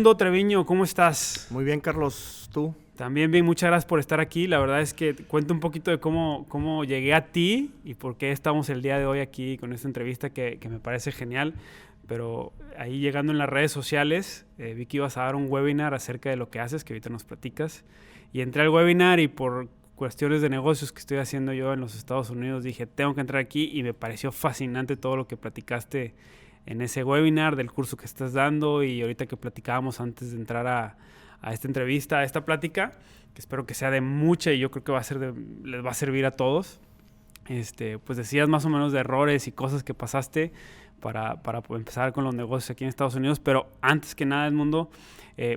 Edmundo Treviño, ¿cómo estás? Muy bien, Carlos. ¿Tú? También bien, muchas gracias por estar aquí. La verdad es que cuento un poquito de cómo llegué a ti y por qué estamos el día de hoy aquí con esta entrevista que me parece genial. Pero ahí llegando en las redes sociales, vi que ibas a dar un webinar acerca de lo que haces, que ahorita nos platicas. Y entré al webinar y por cuestiones de negocios que estoy haciendo yo en los Estados Unidos, dije, tengo que entrar aquí y me pareció fascinante todo lo que platicaste en ese webinar del curso que estás dando y ahorita que platicábamos antes de entrar a esta entrevista, a esta plática, que espero que sea de mucha y yo creo que les va a servir a todos. Pues decías más o menos de errores y cosas que pasaste para empezar con los negocios aquí en Estados Unidos, pero antes que nada, Edmundo,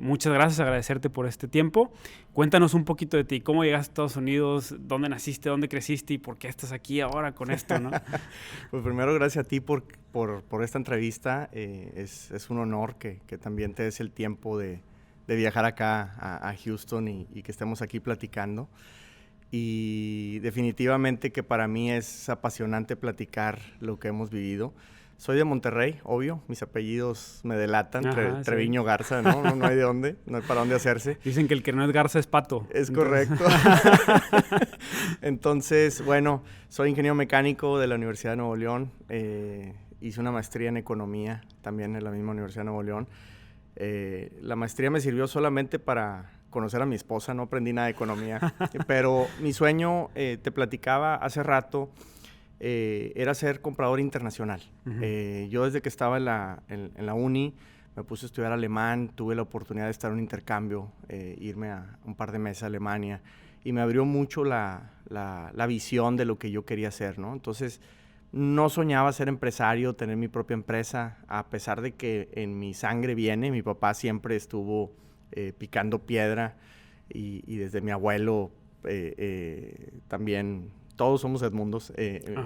muchas gracias, agradecerte por este tiempo. Cuéntanos un poquito de ti, cómo llegaste a Estados Unidos, dónde naciste, dónde creciste y por qué estás aquí ahora con esto, ¿no? Pues primero, gracias a ti por esta entrevista. Es un honor que también te des el tiempo de viajar acá a Houston y que estemos aquí platicando. Y definitivamente que para mí es apasionante platicar lo que hemos vivido. Soy de Monterrey, obvio, mis apellidos me delatan, Treviño Garza, ¿no? No hay de dónde, no hay para dónde hacerse. Dicen que el que no es Garza es Pato. Es correcto. Entonces, bueno, soy ingeniero mecánico de la Universidad de Nuevo León, hice una maestría en economía también en la misma Universidad de Nuevo León. La maestría me sirvió solamente para conocer a mi esposa, no aprendí nada de economía, pero mi sueño, te platicaba hace rato, era ser comprador internacional. Uh-huh. Yo desde que estaba en la uni me puse a estudiar alemán, tuve la oportunidad de estar en un intercambio, irme a un par de meses a Alemania y me abrió mucho la visión de lo que yo quería hacer, ¿no? Entonces, no soñaba ser empresario, tener mi propia empresa, a pesar de que en mi sangre viene. Mi papá siempre estuvo picando piedra y desde mi abuelo también, todos somos Edmundos.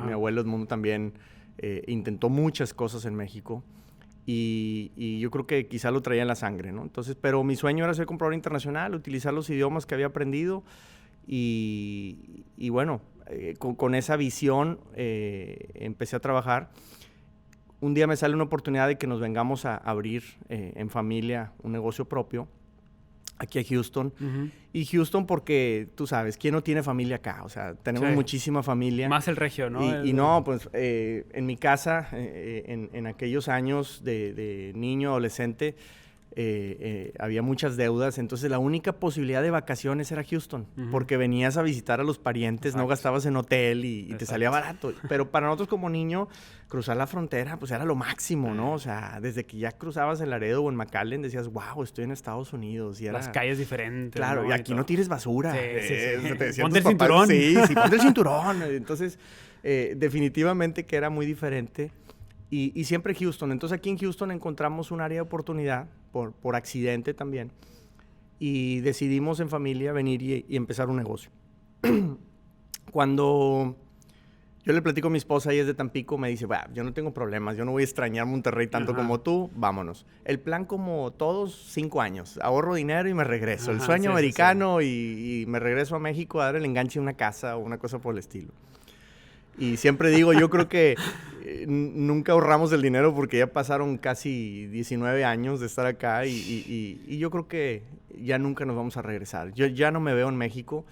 Mi abuelo Edmundo también intentó muchas cosas en México y yo creo que quizá lo traía en la sangre, ¿no? Entonces, pero mi sueño era ser comprador internacional, utilizar los idiomas que había aprendido y bueno, con esa visión empecé a trabajar. Un día me sale una oportunidad de que nos vengamos a abrir en familia un negocio propio aquí a Houston. Uh-huh. Y Houston porque, tú sabes, ¿quién no tiene familia acá? O sea, tenemos muchísima familia. Más el regio, ¿no? Y no, pues en mi casa, en aquellos años de niño, adolescente, había muchas deudas, entonces la única posibilidad de vacaciones era Houston, uh-huh, porque venías a visitar a los parientes. Exacto. No gastabas en hotel y te salía barato, pero para nosotros como niño cruzar la frontera pues era lo máximo, ¿no? O sea, desde que ya cruzabas en Laredo o en McAllen decías, wow, estoy en Estados Unidos. Y era... Las calles diferentes. Claro, ¿no? Y aquí no tires basura. Sí. Ponte el cinturón. Sí, ponte el cinturón. Entonces, definitivamente que era muy diferente. Y siempre Houston. Entonces aquí en Houston encontramos un área de oportunidad, por accidente también, y decidimos en familia venir y empezar un negocio. Cuando yo le platico a mi esposa, ella es de Tampico, me dice, yo no tengo problemas, yo no voy a extrañar Monterrey tanto como tú, vámonos. El plan como todos, 5 años, ahorro dinero y me regreso. El sueño americano. Y me regreso a México a dar el enganche de una casa o una cosa por el estilo. Y siempre digo, yo creo que nunca ahorramos el dinero porque ya pasaron casi 19 años de estar acá y yo creo que ya nunca nos vamos a regresar. Yo ya no me veo en México,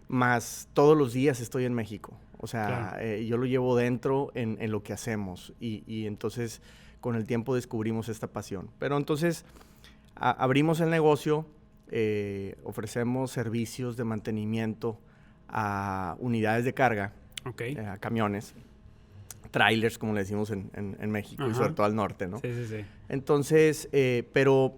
más todos los días estoy en México. O sea, claro. Yo lo llevo dentro en lo que hacemos y entonces con el tiempo descubrimos esta pasión. Pero entonces abrimos el negocio, ofrecemos servicios de mantenimiento a unidades de carga. A camiones, trailers, como le decimos en México, y sobre todo al norte, ¿no? Sí. Entonces, pero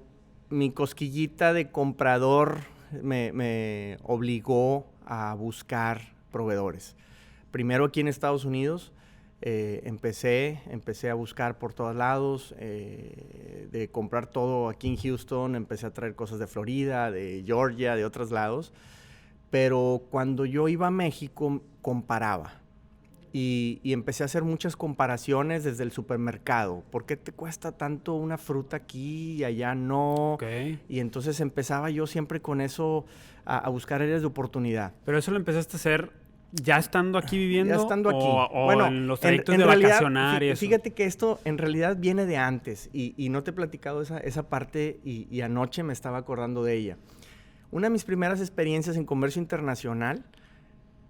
mi cosquillita de comprador me obligó a buscar proveedores. Primero aquí en Estados Unidos, empecé a buscar por todos lados, de comprar todo aquí en Houston, empecé a traer cosas de Florida, de Georgia, de otros lados. Pero cuando yo iba a México, comparaba. Y empecé a hacer muchas comparaciones desde el supermercado. ¿Por qué te cuesta tanto una fruta aquí y allá no? Y entonces empezaba yo siempre con eso a buscar áreas de oportunidad. Pero eso lo empezaste a hacer ¿Ya estando aquí viviendo? Ya estando aquí. O bueno, en los trayectos en de realidad, vacacionar y eso. Fíjate que esto en realidad viene de antes y no te he platicado esa parte y anoche me estaba acordando de ella. Una de mis primeras experiencias en comercio internacional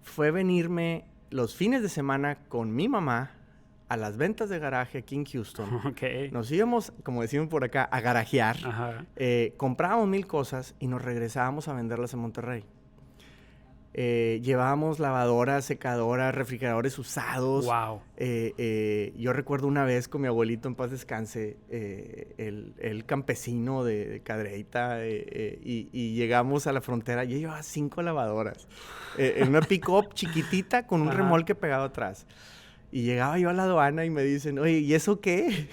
fue venirme los fines de semana con mi mamá a las ventas de garaje aquí en Houston. Okay. Nos íbamos, como decimos por acá, a garajear. Comprábamos 1000 cosas y nos regresábamos a venderlas en Monterrey. Llevábamos lavadoras, secadoras, refrigeradores usados. Wow. Yo recuerdo una vez con mi abuelito, en paz descanse, el campesino de Cadreita, y llegamos a la frontera. Yo llevaba 5 lavadoras en una pick-up chiquitita con un remolque pegado atrás. Y llegaba yo a la aduana y me dicen, oye, ¿y eso qué?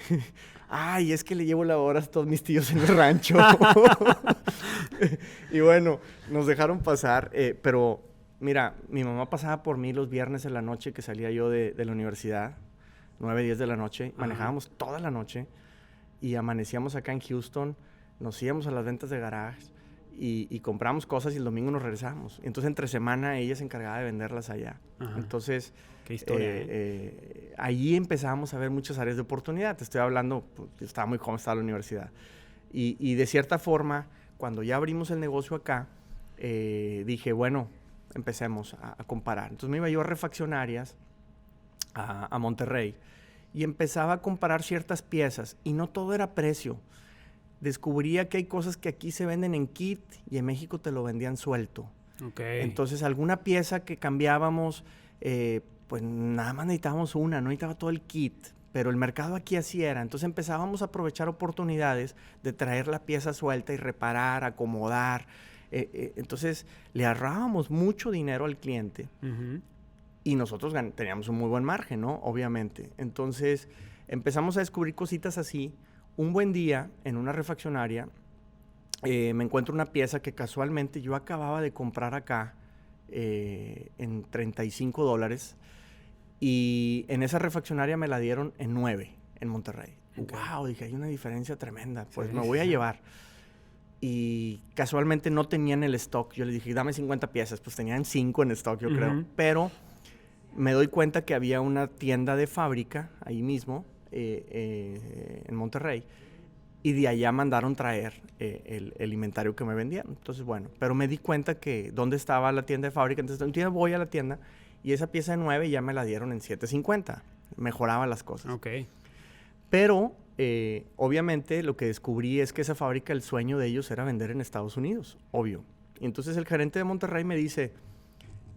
Ay, es que le llevo lavadoras a todos mis tíos en el rancho. Y bueno, nos dejaron pasar, pero mira, mi mamá pasaba por mí los viernes en la noche que salía yo de la universidad, 9, 10 de la noche, manejábamos toda la noche y amanecíamos acá en Houston, nos íbamos a las ventas de garajes y compramos cosas y el domingo nos regresábamos. Entonces, entre semana ella se encargaba de venderlas allá. Entonces, qué historia, allí empezamos a ver muchas áreas de oportunidad. Te estoy hablando, pues, yo estaba muy joven, estaba en la universidad. Y de cierta forma, cuando ya abrimos el negocio acá, dije, bueno, empecemos a comparar. Entonces me iba yo a refaccionarias, a Monterrey, y empezaba a comparar ciertas piezas, y no todo era precio. Descubría que hay cosas que aquí se venden en kit, y en México te lo vendían suelto. Okay. Entonces, alguna pieza que cambiábamos, pues nada más necesitábamos una, no necesitaba todo el kit. Pero el mercado aquí así era. Entonces empezábamos a aprovechar oportunidades de traer la pieza suelta y reparar, acomodar. Entonces le ahorrábamos mucho dinero al cliente y nosotros teníamos un muy buen margen, ¿no? Obviamente. Entonces empezamos a descubrir cositas así. Un buen día en una refaccionaria me encuentro una pieza que casualmente yo acababa de comprar acá en $35. Y en esa refaccionaria me la dieron en 9 en Monterrey. Okay. ¡Wow! Dije, hay una diferencia tremenda. Pues me voy a llevar. Y casualmente no tenían el stock. Yo les dije, dame 50 piezas. Pues tenían 5 en stock, yo creo. Pero me doy cuenta que había una tienda de fábrica ahí mismo, en Monterrey. Y de allá mandaron traer el inventario que me vendían. Entonces, bueno. Pero me di cuenta que dónde estaba la tienda de fábrica. Entonces, un día voy a la tienda. Y esa pieza de 9 ya me la dieron en $7.50. Mejoraba las cosas. Ok. Pero, obviamente, lo que descubrí es que esa fábrica, el sueño de ellos era vender en Estados Unidos. Obvio. Y entonces el gerente de Monterrey me dice,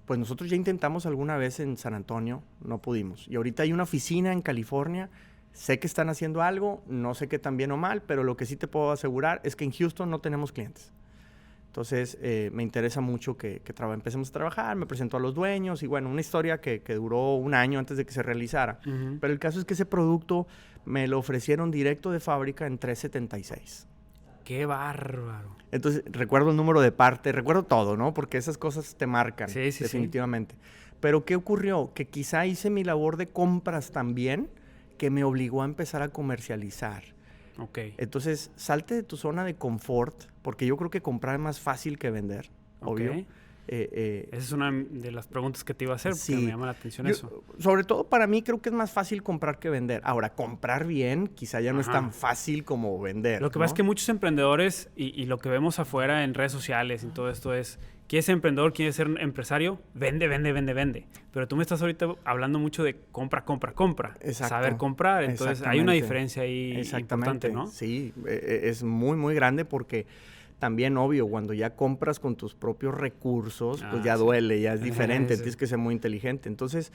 pues nosotros ya intentamos alguna vez en San Antonio, no pudimos. Y ahorita hay una oficina en California. Sé que están haciendo algo, no sé qué tan bien o mal, pero lo que sí te puedo asegurar es que en Houston no tenemos clientes. Entonces, me interesa mucho que empecemos a trabajar. Me presentó a los dueños y, bueno, una historia que duró un año antes de que se realizara. Pero el caso es que ese producto me lo ofrecieron directo de fábrica en $3.76. ¡Qué bárbaro! Entonces, recuerdo el número de parte, recuerdo todo, ¿no? Porque esas cosas te marcan, definitivamente. Pero, ¿qué ocurrió? Que quizá hice mi labor de compras también, que me obligó a empezar a comercializar. Okay. Entonces, salte de tu zona de confort, porque yo creo que comprar es más fácil que vender, obvio. Esa es una de las preguntas que te iba a hacer, porque me llama la atención eso. Sobre todo para mí creo que es más fácil comprar que vender. Ahora, comprar bien quizá ya no es tan fácil como vender. Lo que pasa es que muchos emprendedores, y lo que vemos afuera en redes sociales y todo esto es, ¿quieres ser emprendedor? ¿Quieres ser empresario? Vende. Pero tú me estás ahorita hablando mucho de compra. Exacto. Saber comprar. Entonces hay una diferencia ahí importante, ¿no? Sí, es muy, muy grande porque también, obvio, cuando ya compras con tus propios recursos, pues ya duele, ya es diferente, tienes que ser muy inteligente. Entonces,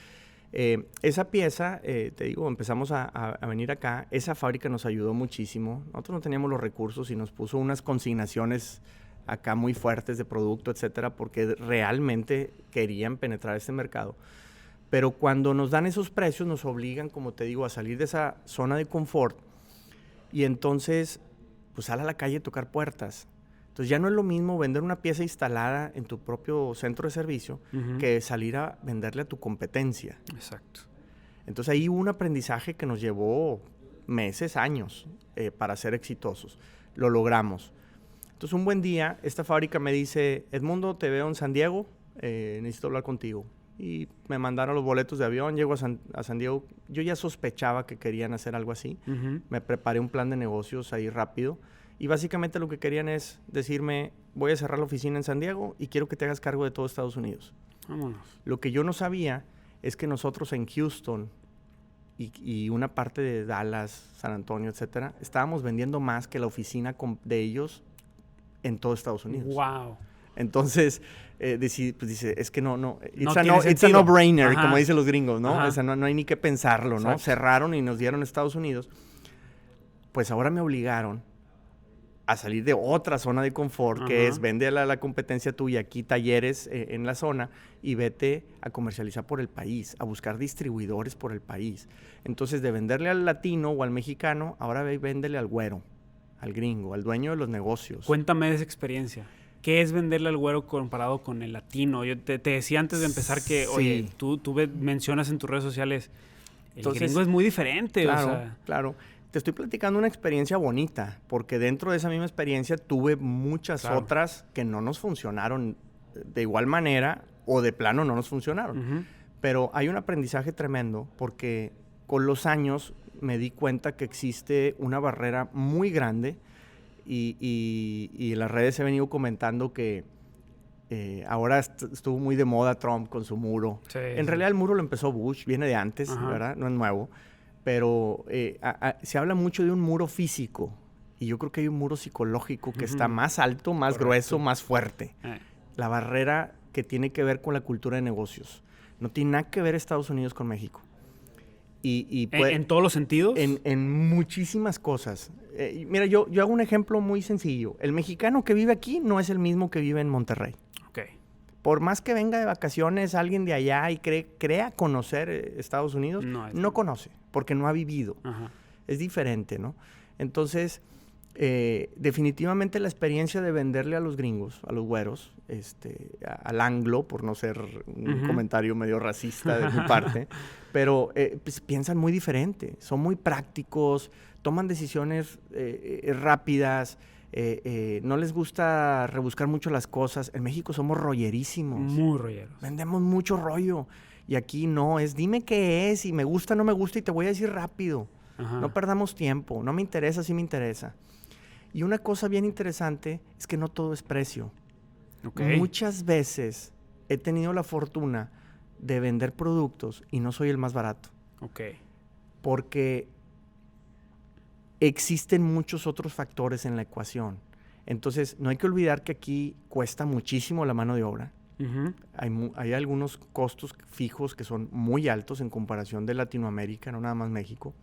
esa pieza, te digo, empezamos a venir acá. Esa fábrica nos ayudó muchísimo. Nosotros no teníamos los recursos y nos puso unas consignaciones acá muy fuertes de producto, etcétera, porque realmente querían penetrar este mercado. Pero cuando nos dan esos precios, nos obligan, como te digo, a salir de esa zona de confort y entonces, pues, sal a la calle a tocar puertas. Entonces, ya no es lo mismo vender una pieza instalada en tu propio centro de servicio que salir a venderle a tu competencia. Exacto. Entonces, ahí hubo un aprendizaje que nos llevó meses, años, para ser exitosos. Lo logramos. Entonces, un buen día, esta fábrica me dice, Edmundo, te veo en San Diego, necesito hablar contigo. y me mandaron los boletos de avión, llego a San Diego. Yo ya sospechaba que querían hacer algo así. Me preparé un plan de negocios ahí rápido. Y básicamente lo que querían es decirme, voy a cerrar la oficina en San Diego y quiero que te hagas cargo de todo Estados Unidos. Vámonos. Lo que yo no sabía es que nosotros en Houston y una parte de Dallas, San Antonio, etcétera, estábamos vendiendo más que la oficina de ellos en todo Estados Unidos. ¡Wow! Entonces, dice, es que no, it's tiene a no-brainer, como dicen los gringos, ¿no? Ajá. O sea, no hay ni que pensarlo, ¿no? Exacto. Cerraron y nos dieron Estados Unidos. Pues ahora me obligaron a salir de otra zona de confort, que es vende a la competencia tuya aquí talleres en la zona y vete a comercializar por el país, a buscar distribuidores por el país. Entonces, de venderle al latino o al mexicano, ahora véndele al güero, al gringo, al dueño de los negocios. Cuéntame de esa experiencia. ¿Qué es venderle al güero comparado con el latino? Yo te decía antes de empezar que, oye, tú mencionas en tus redes sociales, el gringo es muy diferente. Claro, o sea. Claro. Te estoy platicando una experiencia bonita, porque dentro de esa misma experiencia tuve muchas otras que no nos funcionaron de igual manera o de plano no nos funcionaron. Pero hay un aprendizaje tremendo porque con los años me di cuenta que existe una barrera muy grande y en las redes he venido comentando que ahora estuvo muy de moda Trump con su muro. Sí, en realidad el muro lo empezó Bush, viene de antes, ¿verdad? No es nuevo. Pero se habla mucho de un muro físico y yo creo que hay un muro psicológico que está más alto, más grueso, más fuerte. La barrera que tiene que ver con la cultura de negocios. No tiene nada que ver Estados Unidos con México. ¿En todos los sentidos? En muchísimas cosas. Mira, yo hago un ejemplo muy sencillo. El mexicano que vive aquí no es el mismo que vive en Monterrey. Por más que venga de vacaciones alguien de allá y crea conocer Estados Unidos, no conoce, porque no ha vivido. Es diferente, ¿no? Entonces, definitivamente la experiencia de venderle a los gringos, a los güeros, al anglo, por no ser un comentario medio racista de mi parte, pero pues, piensan muy diferente, son muy prácticos, toman decisiones rápidas. No les gusta rebuscar mucho las cosas. En México somos rollerísimos. Muy rolleros. Vendemos mucho rollo. Y aquí no, es dime qué es y me gusta, no me gusta y te voy a decir rápido. No perdamos tiempo. No me interesa, sí me interesa. Y una cosa bien interesante es que no todo es precio. Muchas veces he tenido la fortuna de vender productos y no soy el más barato. Porque existen muchos otros factores en la ecuación. Entonces, no hay que olvidar que aquí cuesta muchísimo la mano de obra. Hay algunos costos fijos que son muy altos en comparación de Latinoamérica, no nada más México.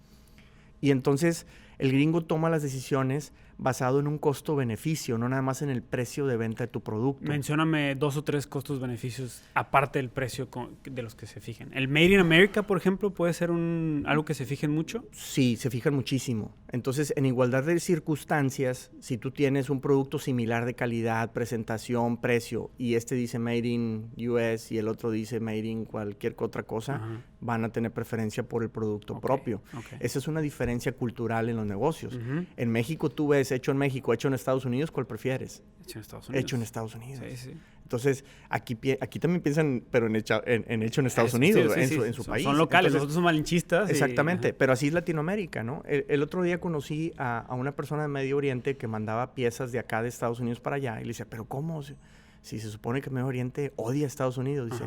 Y entonces, el gringo toma las decisiones basado en un costo-beneficio, no nada más en el precio de venta de tu producto. Mencióname 2 o 3 costos-beneficios aparte del precio de los que se fijen. ¿El Made in America, por ejemplo, puede ser algo que se fijen mucho? Sí, se fijan muchísimo. Entonces, en igualdad de circunstancias, si tú tienes un producto similar de calidad, presentación, precio, y dice Made in US y el otro dice Made in cualquier otra cosa, van a tener preferencia por el producto propio. Esa es una diferencia cultural en los negocios. En México tú ves hecho en México, hecho en Estados Unidos, ¿cuál prefieres? Hecho en Estados Unidos. Hecho en Estados Unidos. Sí. Entonces, aquí también piensan, pero en hecho en Estados Unidos, en su país. Son locales, entonces, nosotros somos malinchistas. Exactamente, pero así es Latinoamérica, ¿no? El otro día conocí a una persona de Medio Oriente que mandaba piezas de acá de Estados Unidos para allá y le decía, ¿pero cómo? Si se supone que Medio Oriente odia a Estados Unidos. Dice,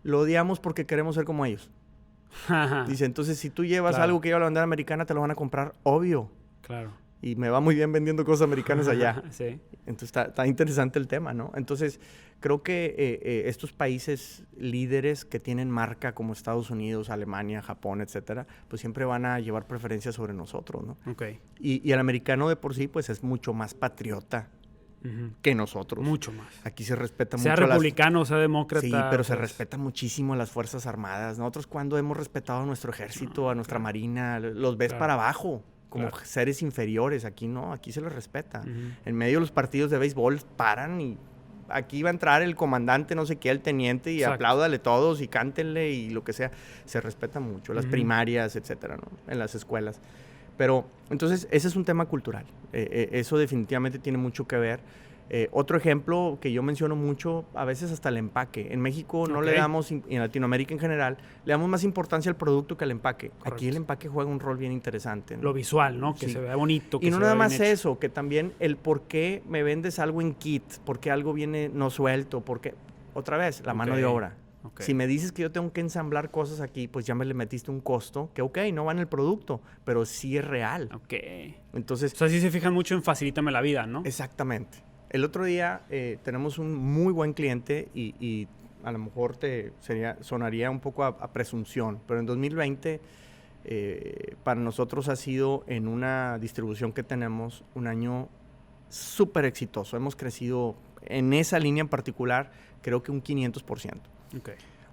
lo odiamos porque queremos ser como ellos. Dice, entonces si tú llevas algo que lleva la bandera americana, te lo van a comprar, obvio. Claro. Y me va muy bien vendiendo cosas americanas allá. Sí. Entonces está interesante el tema, ¿no? Entonces creo que estos países líderes que tienen marca como Estados Unidos, Alemania, Japón, etcétera, pues siempre van a llevar preferencia sobre nosotros, ¿no? Y el americano de por sí, pues es mucho más patriota que nosotros. Mucho más. Aquí se respeta mucho. Sea republicano, sea demócrata. Sí, pero se respeta muchísimo a las Fuerzas Armadas. Nosotros cuando hemos respetado a nuestro ejército, a nuestra marina, los ves para abajo. Como seres inferiores. Aquí no, aquí se les respeta. En medio de los partidos de béisbol paran y aquí va a entrar el comandante, no sé qué, el teniente y apláudale todos y cántenle y lo que sea. Se respeta mucho. Las primarias, etcétera, ¿no? En las escuelas. Pero, entonces, ese es un tema cultural. Eso definitivamente tiene mucho que ver. Otro ejemplo que yo menciono mucho, a veces hasta el empaque. En México no le damos, y en Latinoamérica en general, le damos más importancia al producto que al empaque. Correcto. Aquí el empaque juega un rol bien interesante, ¿no? Lo visual, ¿no? Que se vea bonito. Que y no nada más eso, que también el por qué me vendes algo en kit, por qué algo viene no suelto, porque otra vez, la mano de obra. Si me dices que yo tengo que ensamblar cosas aquí, pues ya me le metiste un costo que, no va en el producto, pero sí es real. Entonces, o sea, sí se fijan mucho en facilítame la vida, ¿no? Exactamente. El otro día tenemos un muy buen cliente y a lo mejor sonaría un poco a presunción, pero en 2020 para nosotros ha sido, en una distribución que tenemos, un año súper exitoso. Hemos crecido en esa línea en particular, creo que un 500%.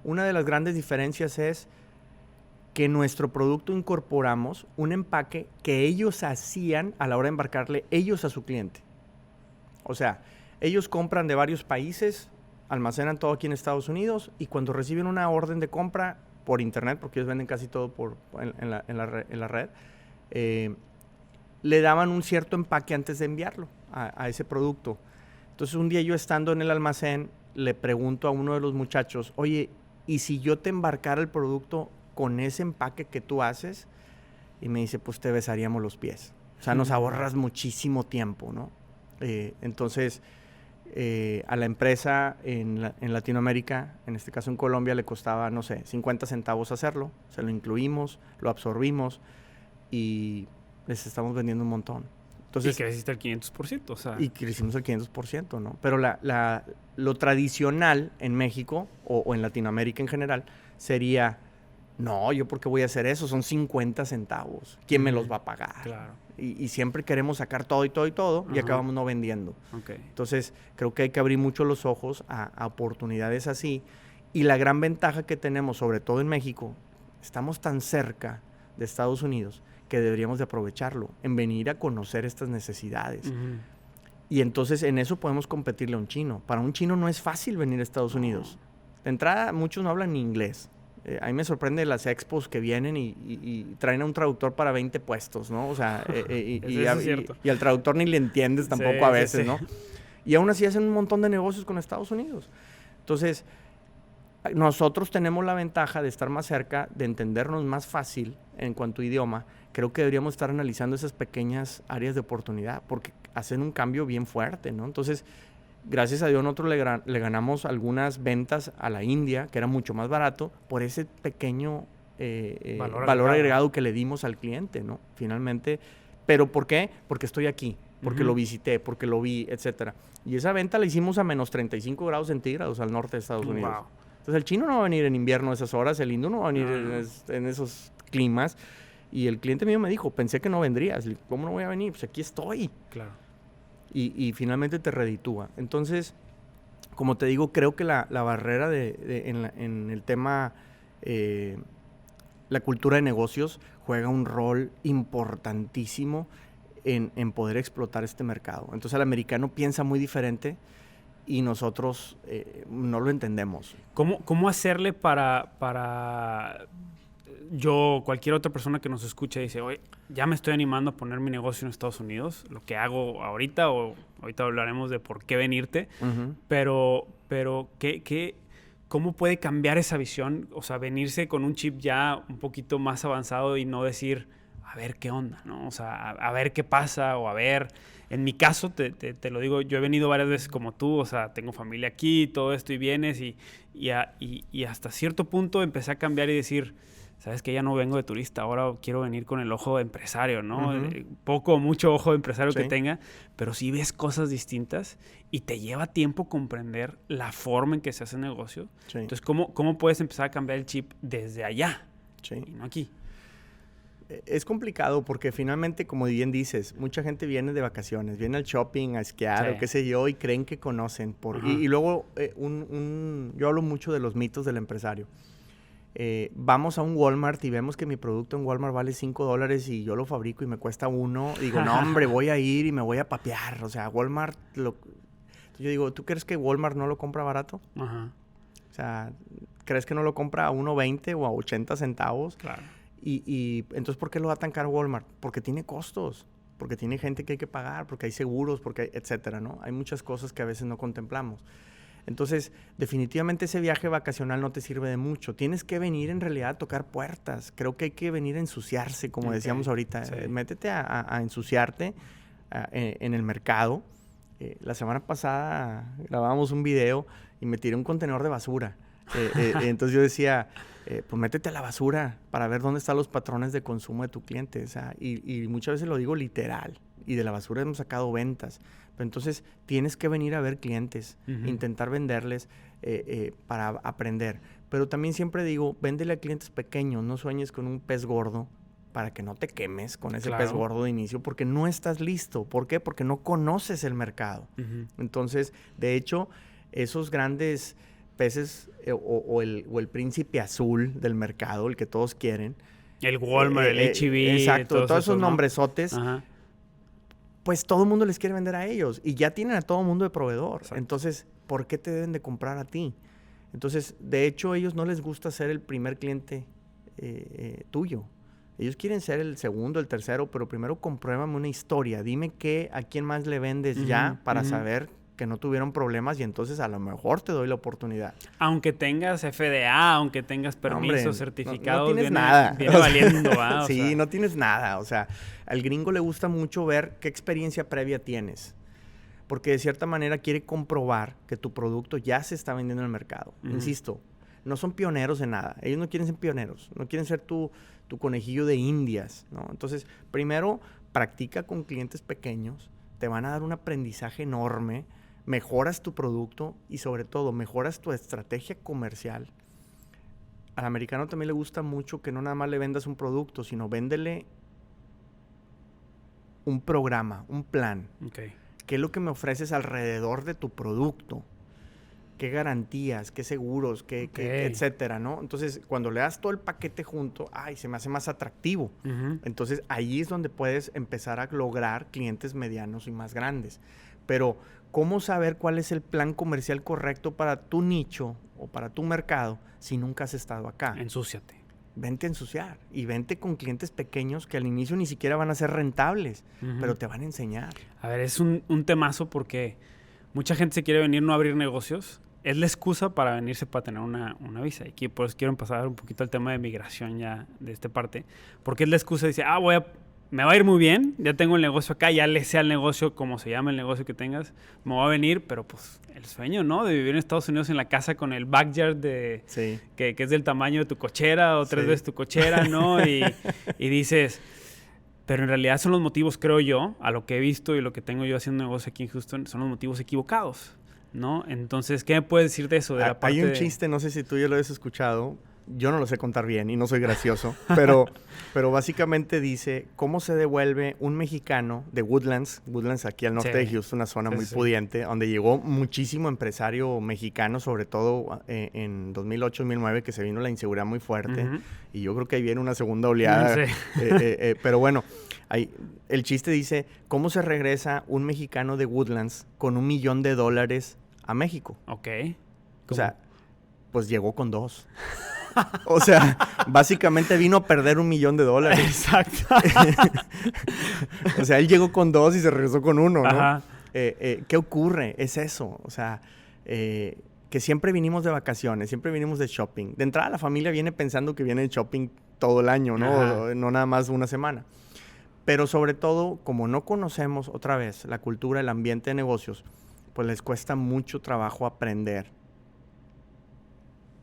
Una de las grandes diferencias es que nuestro producto incorporamos un empaque que ellos hacían a la hora de embarcarle ellos a su cliente. O sea, ellos compran de varios países, almacenan todo aquí en Estados Unidos y cuando reciben una orden de compra por internet, porque ellos venden casi todo en la red, le daban un cierto empaque antes de enviarlo a ese producto. Entonces, un día yo estando en el almacén, le pregunto a uno de los muchachos, oye, ¿y si yo te embarcara el producto con ese empaque que tú haces? Y me dice, pues te besaríamos los pies. O sea, nos ahorras muchísimo tiempo, ¿no? Entonces, a la empresa en Latinoamérica, en este caso en Colombia, le costaba, no sé, 50 centavos hacerlo. Se lo incluimos, lo absorbimos y les estamos vendiendo un montón. Entonces, y creciste el 500%, o sea. Y crecimos el 500%, ¿no? Pero lo tradicional en México o en Latinoamérica en general sería, no, ¿yo por qué voy a hacer eso? Son 50 centavos. ¿Quién me los va a pagar? Claro. Y siempre queremos sacar todo y acabamos no vendiendo. Entonces, creo que hay que abrir mucho los ojos a oportunidades así. Y la gran ventaja que tenemos, sobre todo en México, estamos tan cerca de Estados Unidos que deberíamos de aprovecharlo, en venir a conocer estas necesidades. Y entonces en eso podemos competirle a un chino. Para un chino no es fácil venir a Estados Unidos. De entrada, muchos no hablan ni inglés. A mí me sorprende las expos que vienen y traen a un traductor para 20 puestos, ¿no? O sea, y al traductor ni le entiendes tampoco a veces, ¿no? Y aún así hacen un montón de negocios con Estados Unidos. Entonces, nosotros tenemos la ventaja de estar más cerca, de entendernos más fácil en cuanto a idioma. Creo que deberíamos estar analizando esas pequeñas áreas de oportunidad porque hacen un cambio bien fuerte, ¿no? Entonces, gracias a Dios nosotros le ganamos algunas ventas a la India, que era mucho más barato, por ese pequeño valor agregado que le dimos al cliente, ¿no? Finalmente, ¿pero por qué? Porque estoy aquí, porque lo visité, porque lo vi, etcétera. Y esa venta la hicimos a menos 35 grados centígrados al norte de Estados Unidos. Wow. Entonces, el chino no va a venir en invierno a esas horas, el hindú no va a venir en esos climas. Y el cliente mío me dijo, pensé que no vendrías. ¿Cómo no voy a venir? Pues aquí estoy. Claro. Y finalmente te reditúa. Entonces, como te digo, creo que la barrera en el tema, la cultura de negocios juega un rol importantísimo en poder explotar este mercado. Entonces, el americano piensa muy diferente y nosotros no lo entendemos. ¿Cómo hacerle para yo, cualquier otra persona que nos escuche dice, oye, ya me estoy animando a poner mi negocio en Estados Unidos, lo que hago ahorita, o ahorita hablaremos de por qué venirte, pero ¿cómo puede cambiar esa visión? O sea, venirse con un chip ya un poquito más avanzado y no decir, a ver qué onda, ¿no? O sea, a ver qué pasa, o a ver... En mi caso, te lo digo, yo he venido varias veces como tú, o sea, tengo familia aquí, todo esto, y vienes, y hasta cierto punto empecé a cambiar y decir... Sabes que ya no vengo de turista, ahora quiero venir con el ojo de empresario, ¿no? Poco o mucho ojo de empresario que tenga, pero sí ves cosas distintas y te lleva tiempo comprender la forma en que se hace negocio. Entonces, ¿cómo puedes empezar a cambiar el chip desde allá y no aquí? Es complicado porque finalmente, como bien dices, mucha gente viene de vacaciones, viene al shopping, a esquiar o qué sé yo, y creen que conocen. Y luego, yo hablo mucho de los mitos del empresario. Vamos a un Walmart y vemos que mi producto en Walmart vale $5 y yo lo fabrico y me cuesta $1. Digo, no, hombre, voy a ir y me voy a papear. O sea, Walmart... Yo digo, ¿tú crees que Walmart no lo compra barato? O sea, ¿crees que no lo compra a 1.20 o a 80 centavos? Claro. Y entonces, ¿por qué lo da tan caro Walmart? Porque tiene costos. porque tiene gente que hay que pagar, porque hay seguros, porque hay, etcétera, ¿no? Hay muchas cosas que a veces no contemplamos. Entonces, definitivamente ese viaje vacacional no te sirve de mucho. Tienes que venir en realidad a tocar puertas. Creo que hay que venir a ensuciarse, como decíamos ahorita. Sí. Métete a ensuciarte en el mercado. La semana pasada grabábamos un video y me tiré un contenedor de basura. Entonces yo decía, pues métete a la basura para ver dónde están los patrones de consumo de tu cliente. O sea, y muchas veces lo digo literal. Y de la basura hemos sacado ventas. Pero entonces tienes que venir a ver clientes, intentar venderles para aprender. Pero también siempre digo, véndele a clientes pequeños, no sueñes con un pez gordo para que no te quemes con ese pez gordo de inicio, porque no estás listo. ¿Por qué? Porque no conoces el mercado. Entonces, de hecho, esos grandes peces o el príncipe azul del mercado, el que todos quieren. El Walmart, el H-E-B. Exacto, todos esos nombresotes. Pues todo el mundo les quiere vender a ellos y ya tienen a todo el mundo de proveedor. Exacto. Entonces, ¿por qué te deben de comprar a ti? Entonces, de hecho, a ellos no les gusta ser el primer cliente tuyo. Ellos quieren ser el segundo, el tercero, pero primero compruébame una historia. Dime a quién más le vendes ya para saber que no tuvieron problemas y entonces a lo mejor te doy la oportunidad. Aunque tengas FDA, aunque tengas permisos, certificados, no tienes nada. Viene valiendo, ¿ah? Sí, no tienes nada. O sea, al gringo le gusta mucho ver qué experiencia previa tienes. Porque de cierta manera quiere comprobar que tu producto ya se está vendiendo en el mercado. Insisto, no son pioneros en nada. Ellos no quieren ser pioneros. No quieren ser tu conejillo de indias, ¿no? Entonces, primero, practica con clientes pequeños. Te van a dar un aprendizaje enorme. Mejoras tu producto y sobre todo mejoras tu estrategia comercial. Al americano también le gusta mucho que no nada más le vendas un producto, sino véndele un programa, un plan. Okay. ¿Qué es lo que me ofreces alrededor de tu producto? ¿Qué garantías? ¿Qué seguros? ¿Qué etcétera, ¿no? Entonces, cuando le das todo el paquete junto, se me hace más atractivo. Entonces, ahí es donde puedes empezar a lograr clientes medianos y más grandes. Pero, ¿cómo saber cuál es el plan comercial correcto para tu nicho o para tu mercado si nunca has estado acá? Ensúciate. Vente a ensuciar y vente con clientes pequeños que al inicio ni siquiera van a ser rentables, pero te van a enseñar. A ver, es un temazo porque mucha gente se quiere venir no a abrir negocios. Es la excusa para venirse para tener una visa. Y aquí pues quiero pasar un poquito al tema de migración ya de esta parte. Porque es la excusa de decir, me va a ir muy bien, ya tengo el negocio acá, ya le sé al negocio, como se llama el negocio que tengas, me va a venir, pero pues el sueño, ¿no? De vivir en Estados Unidos en la casa con el backyard que es del tamaño de tu cochera o 3 veces tu cochera, ¿no? Y dices, pero en realidad son los motivos, creo yo, a lo que he visto y lo que tengo yo haciendo negocio aquí en Houston, son los motivos equivocados, ¿no? Entonces, ¿qué me puedes decir de eso? De la parte hay un chiste, no sé si tú ya lo has escuchado. Yo no lo sé contar bien y no soy gracioso, pero básicamente dice cómo se devuelve un mexicano de Woodlands aquí al norte de Houston, una zona muy pudiente, donde llegó muchísimo empresario mexicano, sobre todo en 2008-2009, que se vino la inseguridad muy fuerte, y yo creo que ahí viene una segunda oleada. Pero bueno, el chiste dice, ¿cómo se regresa un mexicano de Woodlands con $1 millón a México? Ok. O sea, pues llegó con 2. O sea, básicamente vino a perder $1 millón. Exacto. O sea, él llegó con 2 y se regresó con 1, ¿no? Ajá. ¿Qué ocurre? Es eso. O sea, que siempre vinimos de vacaciones, siempre vinimos de shopping. De entrada, la familia viene pensando que viene de shopping todo el año, ¿no? No nada más una semana. Pero sobre todo, como no conocemos otra vez la cultura, el ambiente de negocios, pues les cuesta mucho trabajo aprender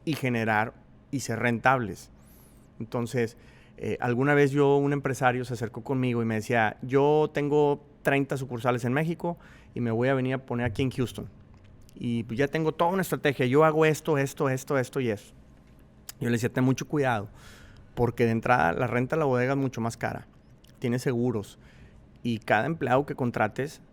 y generar y ser rentables. Entonces, alguna vez un empresario se acercó conmigo y me decía, yo tengo 30 sucursales en México y me voy a venir a poner aquí en Houston. Y pues ya tengo toda una estrategia. Yo hago esto y esto. Yo le decía, ten mucho cuidado, porque de entrada la renta de la bodega es mucho más cara. Tiene seguros. Y cada empleado que contrates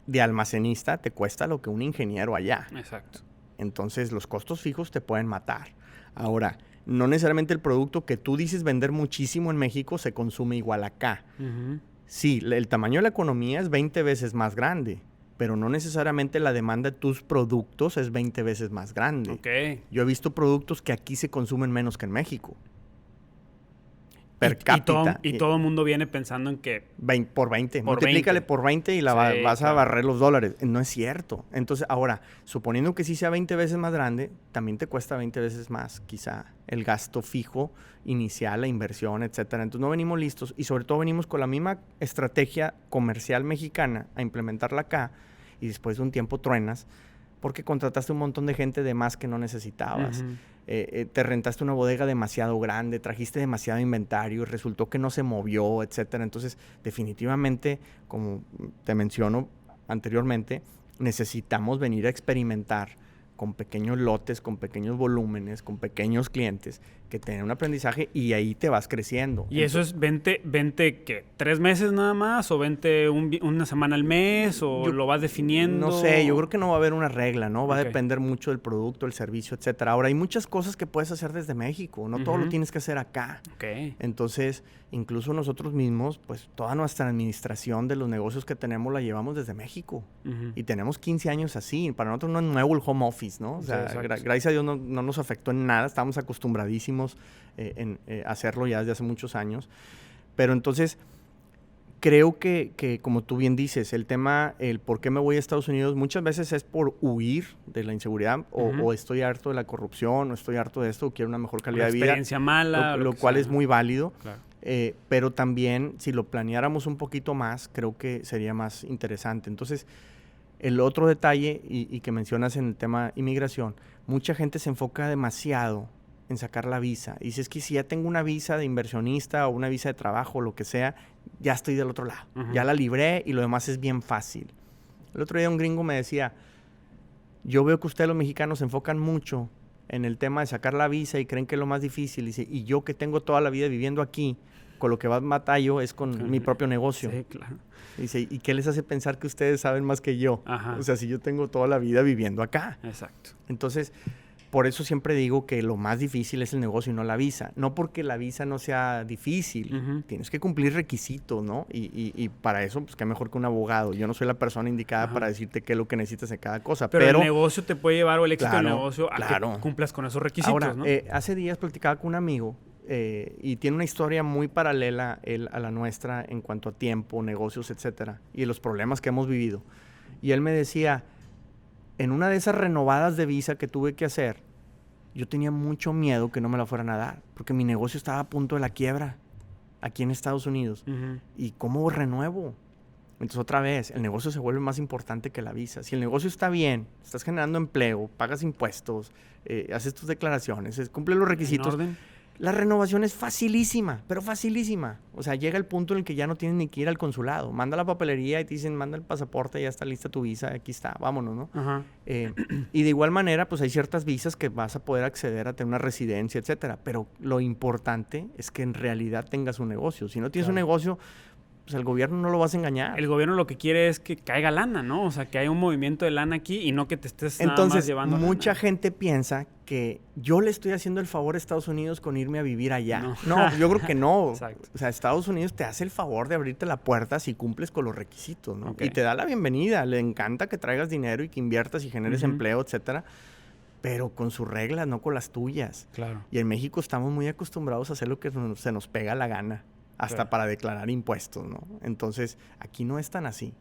de almacenista te cuesta lo que un ingeniero allá. Exacto. Entonces, los costos fijos te pueden matar. Ahora, no necesariamente el producto que tú dices vender muchísimo en México se consume igual acá. Sí, el tamaño de la economía es 20 veces más grande, pero no necesariamente la demanda de tus productos es 20 veces más grande. Okay. Yo he visto productos que aquí se consumen menos que en México. per cápita. Y todo el mundo viene pensando en que... Por 20. Multiplícale 20. por 20 y vas a barrer los dólares. No es cierto. Entonces, ahora, suponiendo que sí sea 20 veces más grande, también te cuesta 20 veces más, quizá, el gasto fijo inicial, la inversión, etcétera. Entonces, no venimos listos y sobre todo venimos con la misma estrategia comercial mexicana a implementarla acá y después de un tiempo truenas porque contrataste un montón de gente de más que no necesitabas. Uh-huh. Te rentaste una bodega demasiado grande, trajiste demasiado inventario, resultó que no se movió, etcétera. Entonces, definitivamente, como te menciono anteriormente, necesitamos venir a experimentar con pequeños lotes, con pequeños volúmenes, con pequeños clientes, que tengan un aprendizaje y ahí te vas creciendo. ¿Y entonces, eso es 20 qué? ¿3 meses nada más? ¿O 20 una semana al mes? ¿O lo vas definiendo? No sé, yo creo que no va a haber una regla, ¿no? Va a depender mucho del producto, el servicio, etcétera. Ahora, hay muchas cosas que puedes hacer desde México, no todo lo tienes que hacer acá. Okay. Entonces, incluso nosotros mismos, pues toda nuestra administración de los negocios que tenemos la llevamos desde México. Y tenemos 15 años así. Para nosotros no es nuevo el home office, ¿no? O sea, gracias a Dios no nos afectó en nada, estamos acostumbradísimos en hacerlo ya desde hace muchos años. Pero entonces, creo que como tú bien dices, el tema, el por qué me voy a Estados Unidos, muchas veces es por huir de la inseguridad o estoy harto de la corrupción, o estoy harto de esto, o quiero una mejor calidad de vida. Experiencia mala. Lo cual es muy válido. Claro. Pero también, si lo planeáramos un poquito más, creo que sería más interesante. Entonces, el otro detalle, y que mencionas en el tema inmigración, mucha gente se enfoca demasiado en sacar la visa. Y dice, es que si ya tengo una visa de inversionista o una visa de trabajo o lo que sea, ya estoy del otro lado. Ya la libré y lo demás es bien fácil. El otro día un gringo me decía, yo veo que ustedes los mexicanos se enfocan mucho en el tema de sacar la visa y creen que es lo más difícil. Dice, y yo que tengo toda la vida viviendo aquí, con lo que más batallo es con mi propio negocio. Sí, claro. Dice, ¿y qué les hace pensar que ustedes saben más que yo? Ajá. O sea, si yo tengo toda la vida viviendo acá. Exacto. Entonces, por eso siempre digo que lo más difícil es el negocio y no la visa. No porque la visa no sea difícil. Tienes que cumplir requisitos, ¿no? Y para eso, pues, qué mejor que un abogado. Yo no soy la persona indicada para decirte qué es lo que necesitas en cada cosa. Pero el negocio te puede llevar, o el éxito del negocio, a que cumplas con esos requisitos, ahora, ¿no? Hace días platicaba con un amigo y tiene una historia muy paralela a la nuestra en cuanto a tiempo, negocios, etcétera, y los problemas que hemos vivido. Y él me decía, en una de esas renovadas de visa que tuve que hacer, yo tenía mucho miedo que no me la fueran a dar, porque mi negocio estaba a punto de la quiebra aquí en Estados Unidos. ¿Y cómo renuevo? Entonces, otra vez, el negocio se vuelve más importante que la visa. Si el negocio está bien, estás generando empleo, pagas impuestos, haces tus declaraciones, cumple los requisitos, la renovación es facilísima, pero facilísima. O sea, llega el punto en el que ya no tienes ni que ir al consulado. Manda la papelería y te dicen, manda el pasaporte, ya está lista tu visa, aquí está, vámonos, ¿no? Y de igual manera, pues hay ciertas visas que vas a poder acceder a tener una residencia, etcétera. Pero lo importante es que en realidad tengas un negocio. Si no tienes un negocio, pues el gobierno no lo vas a engañar. El gobierno lo que quiere es que caiga lana, ¿no? O sea, que haya un movimiento de lana aquí y no que te estés nada más llevando mucha lana. Gente piensa que yo le estoy haciendo el favor a Estados Unidos con irme a vivir allá. No, yo creo que no. Exacto. O sea, Estados Unidos te hace el favor de abrirte la puerta si cumples con los requisitos, ¿no? Y te da la bienvenida. Le encanta que traigas dinero y que inviertas y generes empleo, etcétera. Pero con sus reglas, no con las tuyas. Claro. Y en México estamos muy acostumbrados a hacer lo que se nos pega la gana. Hasta para declarar impuestos, ¿no? Entonces, aquí no es tan así.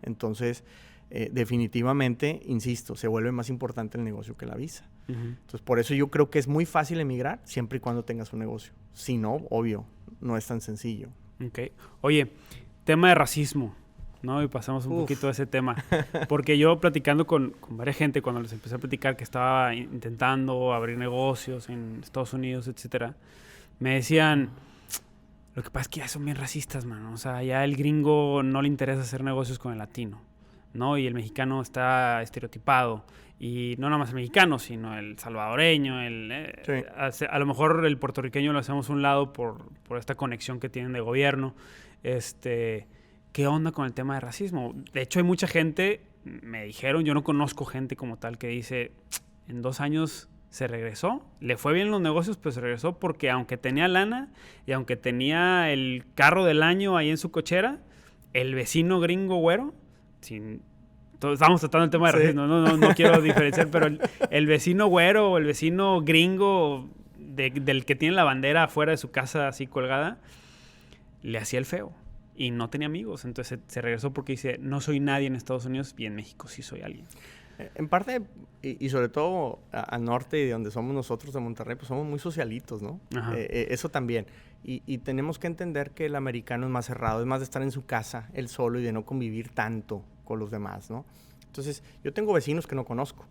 Entonces, definitivamente, insisto, se vuelve más importante el negocio que la visa. Entonces, por eso yo creo que es muy fácil emigrar siempre y cuando tengas un negocio. Si no, obvio, no es tan sencillo. Ok. Oye, tema de racismo, ¿no? Y pasamos un poquito a ese tema. Porque yo platicando con varias gente, cuando les empecé a platicar que estaba intentando abrir negocios en Estados Unidos, etcétera, me decían... Lo que pasa es que ya son bien racistas, mano. O sea, ya el gringo no le interesa hacer negocios con el latino, ¿no? Y el mexicano está estereotipado. Y no nada más el mexicano, sino el salvadoreño, a lo mejor el puertorriqueño lo hacemos a un lado por esta conexión que tienen de gobierno. ¿Qué onda con el tema de racismo? De hecho, hay mucha gente, me dijeron, yo no conozco gente como tal que dice, en 2 años... se regresó, le fue bien en los negocios, pero se regresó porque aunque tenía lana y aunque tenía el carro del año ahí en su cochera, el vecino gringo güero, estamos tratando el tema de racismo, no quiero diferenciar, pero el vecino güero o el vecino gringo del que tiene la bandera afuera de su casa así colgada, le hacía el feo. Y no tenía amigos. Entonces se regresó porque dice, no soy nadie en Estados Unidos y en México sí soy alguien. En parte, y sobre todo al norte y de donde somos nosotros de Monterrey, pues somos muy socialitos, ¿no? Eso también. Y tenemos que entender que el americano es más cerrado, es más de estar en su casa, él solo, y de no convivir tanto con los demás, ¿no? Entonces, yo tengo vecinos que no conozco.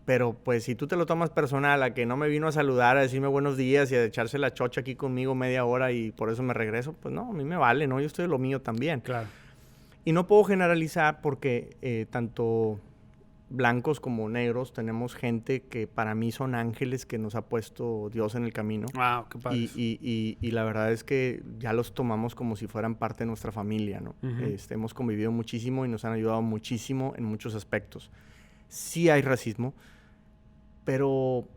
Pero, pues, si tú te lo tomas personal, a que no me vino a saludar, a decirme buenos días y a echarse la chocha aquí conmigo media hora y por eso me regreso, pues no, a mí me vale, ¿no? Yo estoy de lo mío también. Claro. Y no puedo generalizar porque tanto blancos como negros tenemos gente que para mí son ángeles que nos ha puesto Dios en el camino. Wow, qué padre. Y la verdad es que ya los tomamos como si fueran parte de nuestra familia, ¿no? Hemos convivido muchísimo y nos han ayudado muchísimo en muchos aspectos. Sí hay racismo, pero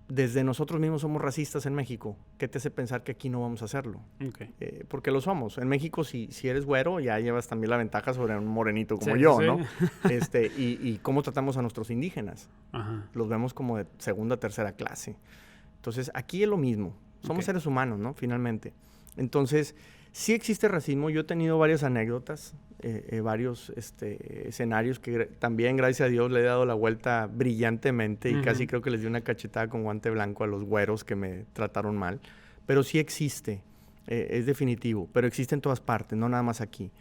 desde nosotros mismos somos racistas en México. ¿Qué te hace pensar que aquí no vamos a hacerlo? Okay. Porque lo somos. En México, si eres güero, ya llevas también la ventaja sobre un morenito como yo, ¿no? Y cómo tratamos a nuestros indígenas. Los vemos como de segunda, tercera clase. Entonces, aquí es lo mismo. Somos seres humanos, ¿no? Finalmente. Entonces, sí existe racismo. Yo he tenido varias anécdotas, varios escenarios que también, gracias a Dios, le he dado la vuelta brillantemente y casi creo que les di una cachetada con guante blanco a los güeros que me trataron mal. Pero sí existe, es definitivo, pero existe en todas partes, no nada más aquí.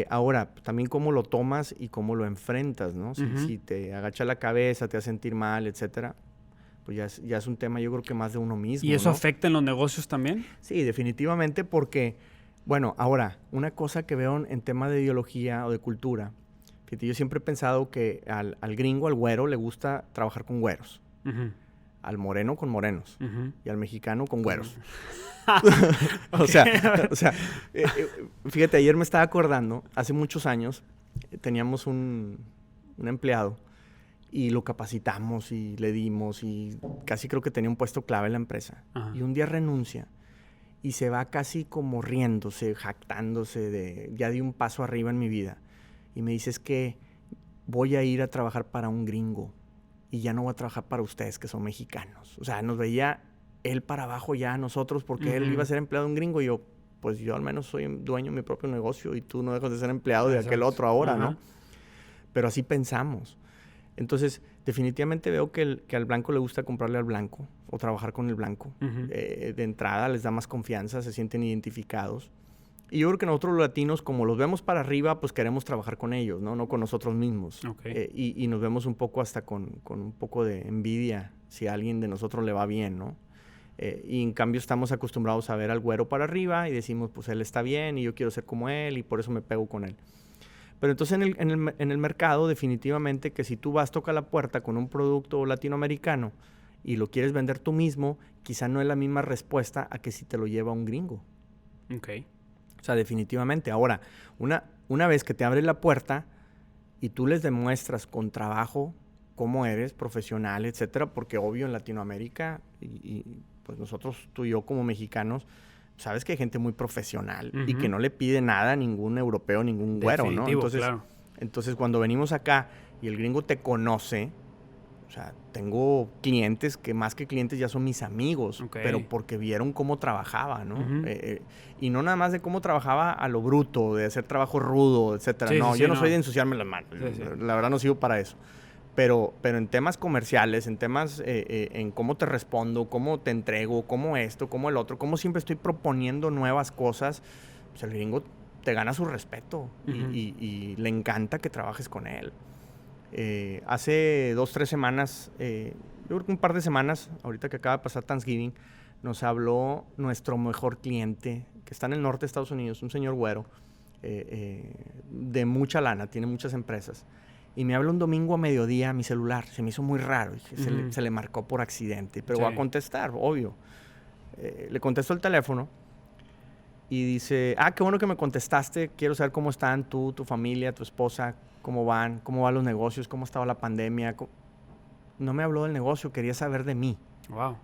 Ahora, también cómo lo tomas y cómo lo enfrentas, ¿no? Si te agacha la cabeza, te hace sentir mal, etcétera, pues ya es un tema, yo creo que más de uno mismo. ¿Y eso, ¿no? afecta en los negocios también? Sí, definitivamente, porque, bueno, ahora, una cosa que veo en tema de ideología o de cultura, fíjate, yo siempre he pensado que al gringo, al güero, le gusta trabajar con güeros. Al moreno con morenos. Y al mexicano con güeros. O sea, fíjate, ayer me estaba acordando, hace muchos años, teníamos un empleado y lo capacitamos y le dimos y casi creo que tenía un puesto clave en la empresa. Y un día renuncia y se va casi como riéndose, jactándose de ya di un paso arriba en mi vida. Y me dice, es que voy a ir a trabajar para un gringo y ya no voy a trabajar para ustedes que son mexicanos. O sea, nos veía él para abajo ya a nosotros porque él iba a ser empleado de un gringo y yo, pues yo al menos soy dueño de mi propio negocio y tú no dejas de ser empleado de aquel otro ahora, ¿no? Pero así pensamos. Entonces, definitivamente veo que al blanco le gusta comprarle al blanco o trabajar con el blanco. De entrada les da más confianza, se sienten identificados. Y yo creo que nosotros los latinos, como los vemos para arriba, pues queremos trabajar con ellos, no con nosotros mismos. Y nos vemos un poco hasta con un poco de envidia si a alguien de nosotros le va bien, ¿no? Y en cambio estamos acostumbrados a ver al güero para arriba y decimos, pues él está bien y yo quiero ser como él y por eso me pego con él. Pero entonces en el mercado definitivamente que si tú vas, toca la puerta con un producto latinoamericano y lo quieres vender tú mismo, quizá no es la misma respuesta a que si te lo lleva un gringo. O sea, definitivamente. Ahora, una vez que te abres la puerta y tú les demuestras con trabajo cómo eres, profesional, etcétera, porque obvio en Latinoamérica y pues nosotros, tú y yo como mexicanos, sabes que hay gente muy profesional y que no le pide nada a ningún europeo, ningún güero, ¿no? Entonces, cuando venimos acá y el gringo te conoce, o sea, tengo clientes que más que clientes ya son mis amigos, pero porque vieron cómo trabajaba, ¿no? Y no nada más de cómo trabajaba a lo bruto, de hacer trabajo rudo, etcétera. Yo no soy de ensuciarme las manos. La verdad no sirvo para eso. Pero en temas comerciales, en temas en cómo te respondo, cómo te entrego, cómo esto, cómo el otro, cómo siempre estoy proponiendo nuevas cosas, pues el gringo te gana su respeto y le encanta que trabajes con él. Hace 2-3 semanas, yo creo que un par de semanas, ahorita que acaba de pasar Thanksgiving, nos habló nuestro mejor cliente, que está en el norte de Estados Unidos, un señor güero, de mucha lana, tiene muchas empresas. Y me habla un domingo a mediodía a mi celular. Se me hizo muy raro. Dije, se le marcó por accidente. Pero voy a contestar, obvio. Le contesto el teléfono y dice, qué bueno que me contestaste. Quiero saber cómo están tú, tu familia, tu esposa, cómo van los negocios, cómo estaba la pandemia. No me habló del negocio, quería saber de mí. Wow.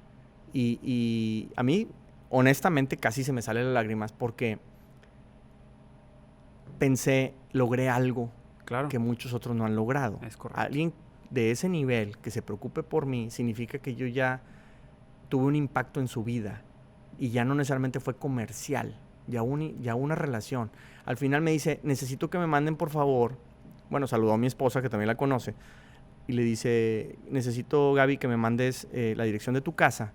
Y a mí, honestamente, casi se me salen las lágrimas porque pensé, logré algo que muchos otros no han logrado. Es correcto. Alguien de ese nivel que se preocupe por mí significa que yo ya tuve un impacto en su vida y ya no necesariamente fue comercial, ya una relación. Al final me dice, necesito que me manden por favor, bueno, saludó a mi esposa que también la conoce y le dice, necesito, Gaby, que me mandes la dirección de tu casa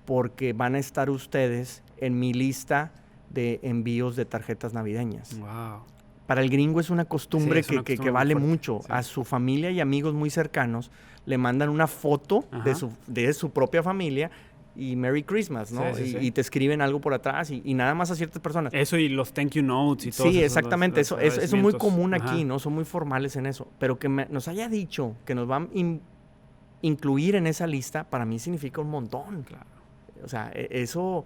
porque van a estar ustedes en mi lista de envíos de tarjetas navideñas. Wow. Para el gringo es una costumbre, sí, que vale fuerte. mucho. Sí. A su familia y amigos muy cercanos le mandan una foto de su propia familia y Merry Christmas, ¿no? Y te escriben algo por atrás y nada más a ciertas personas. Eso y los thank you notes y todo. Sí, exactamente. Eso es muy común aquí, ¿no? Son muy formales en eso. Pero que nos haya dicho que nos van a incluir en esa lista, para mí significa un montón. Claro. O sea, eso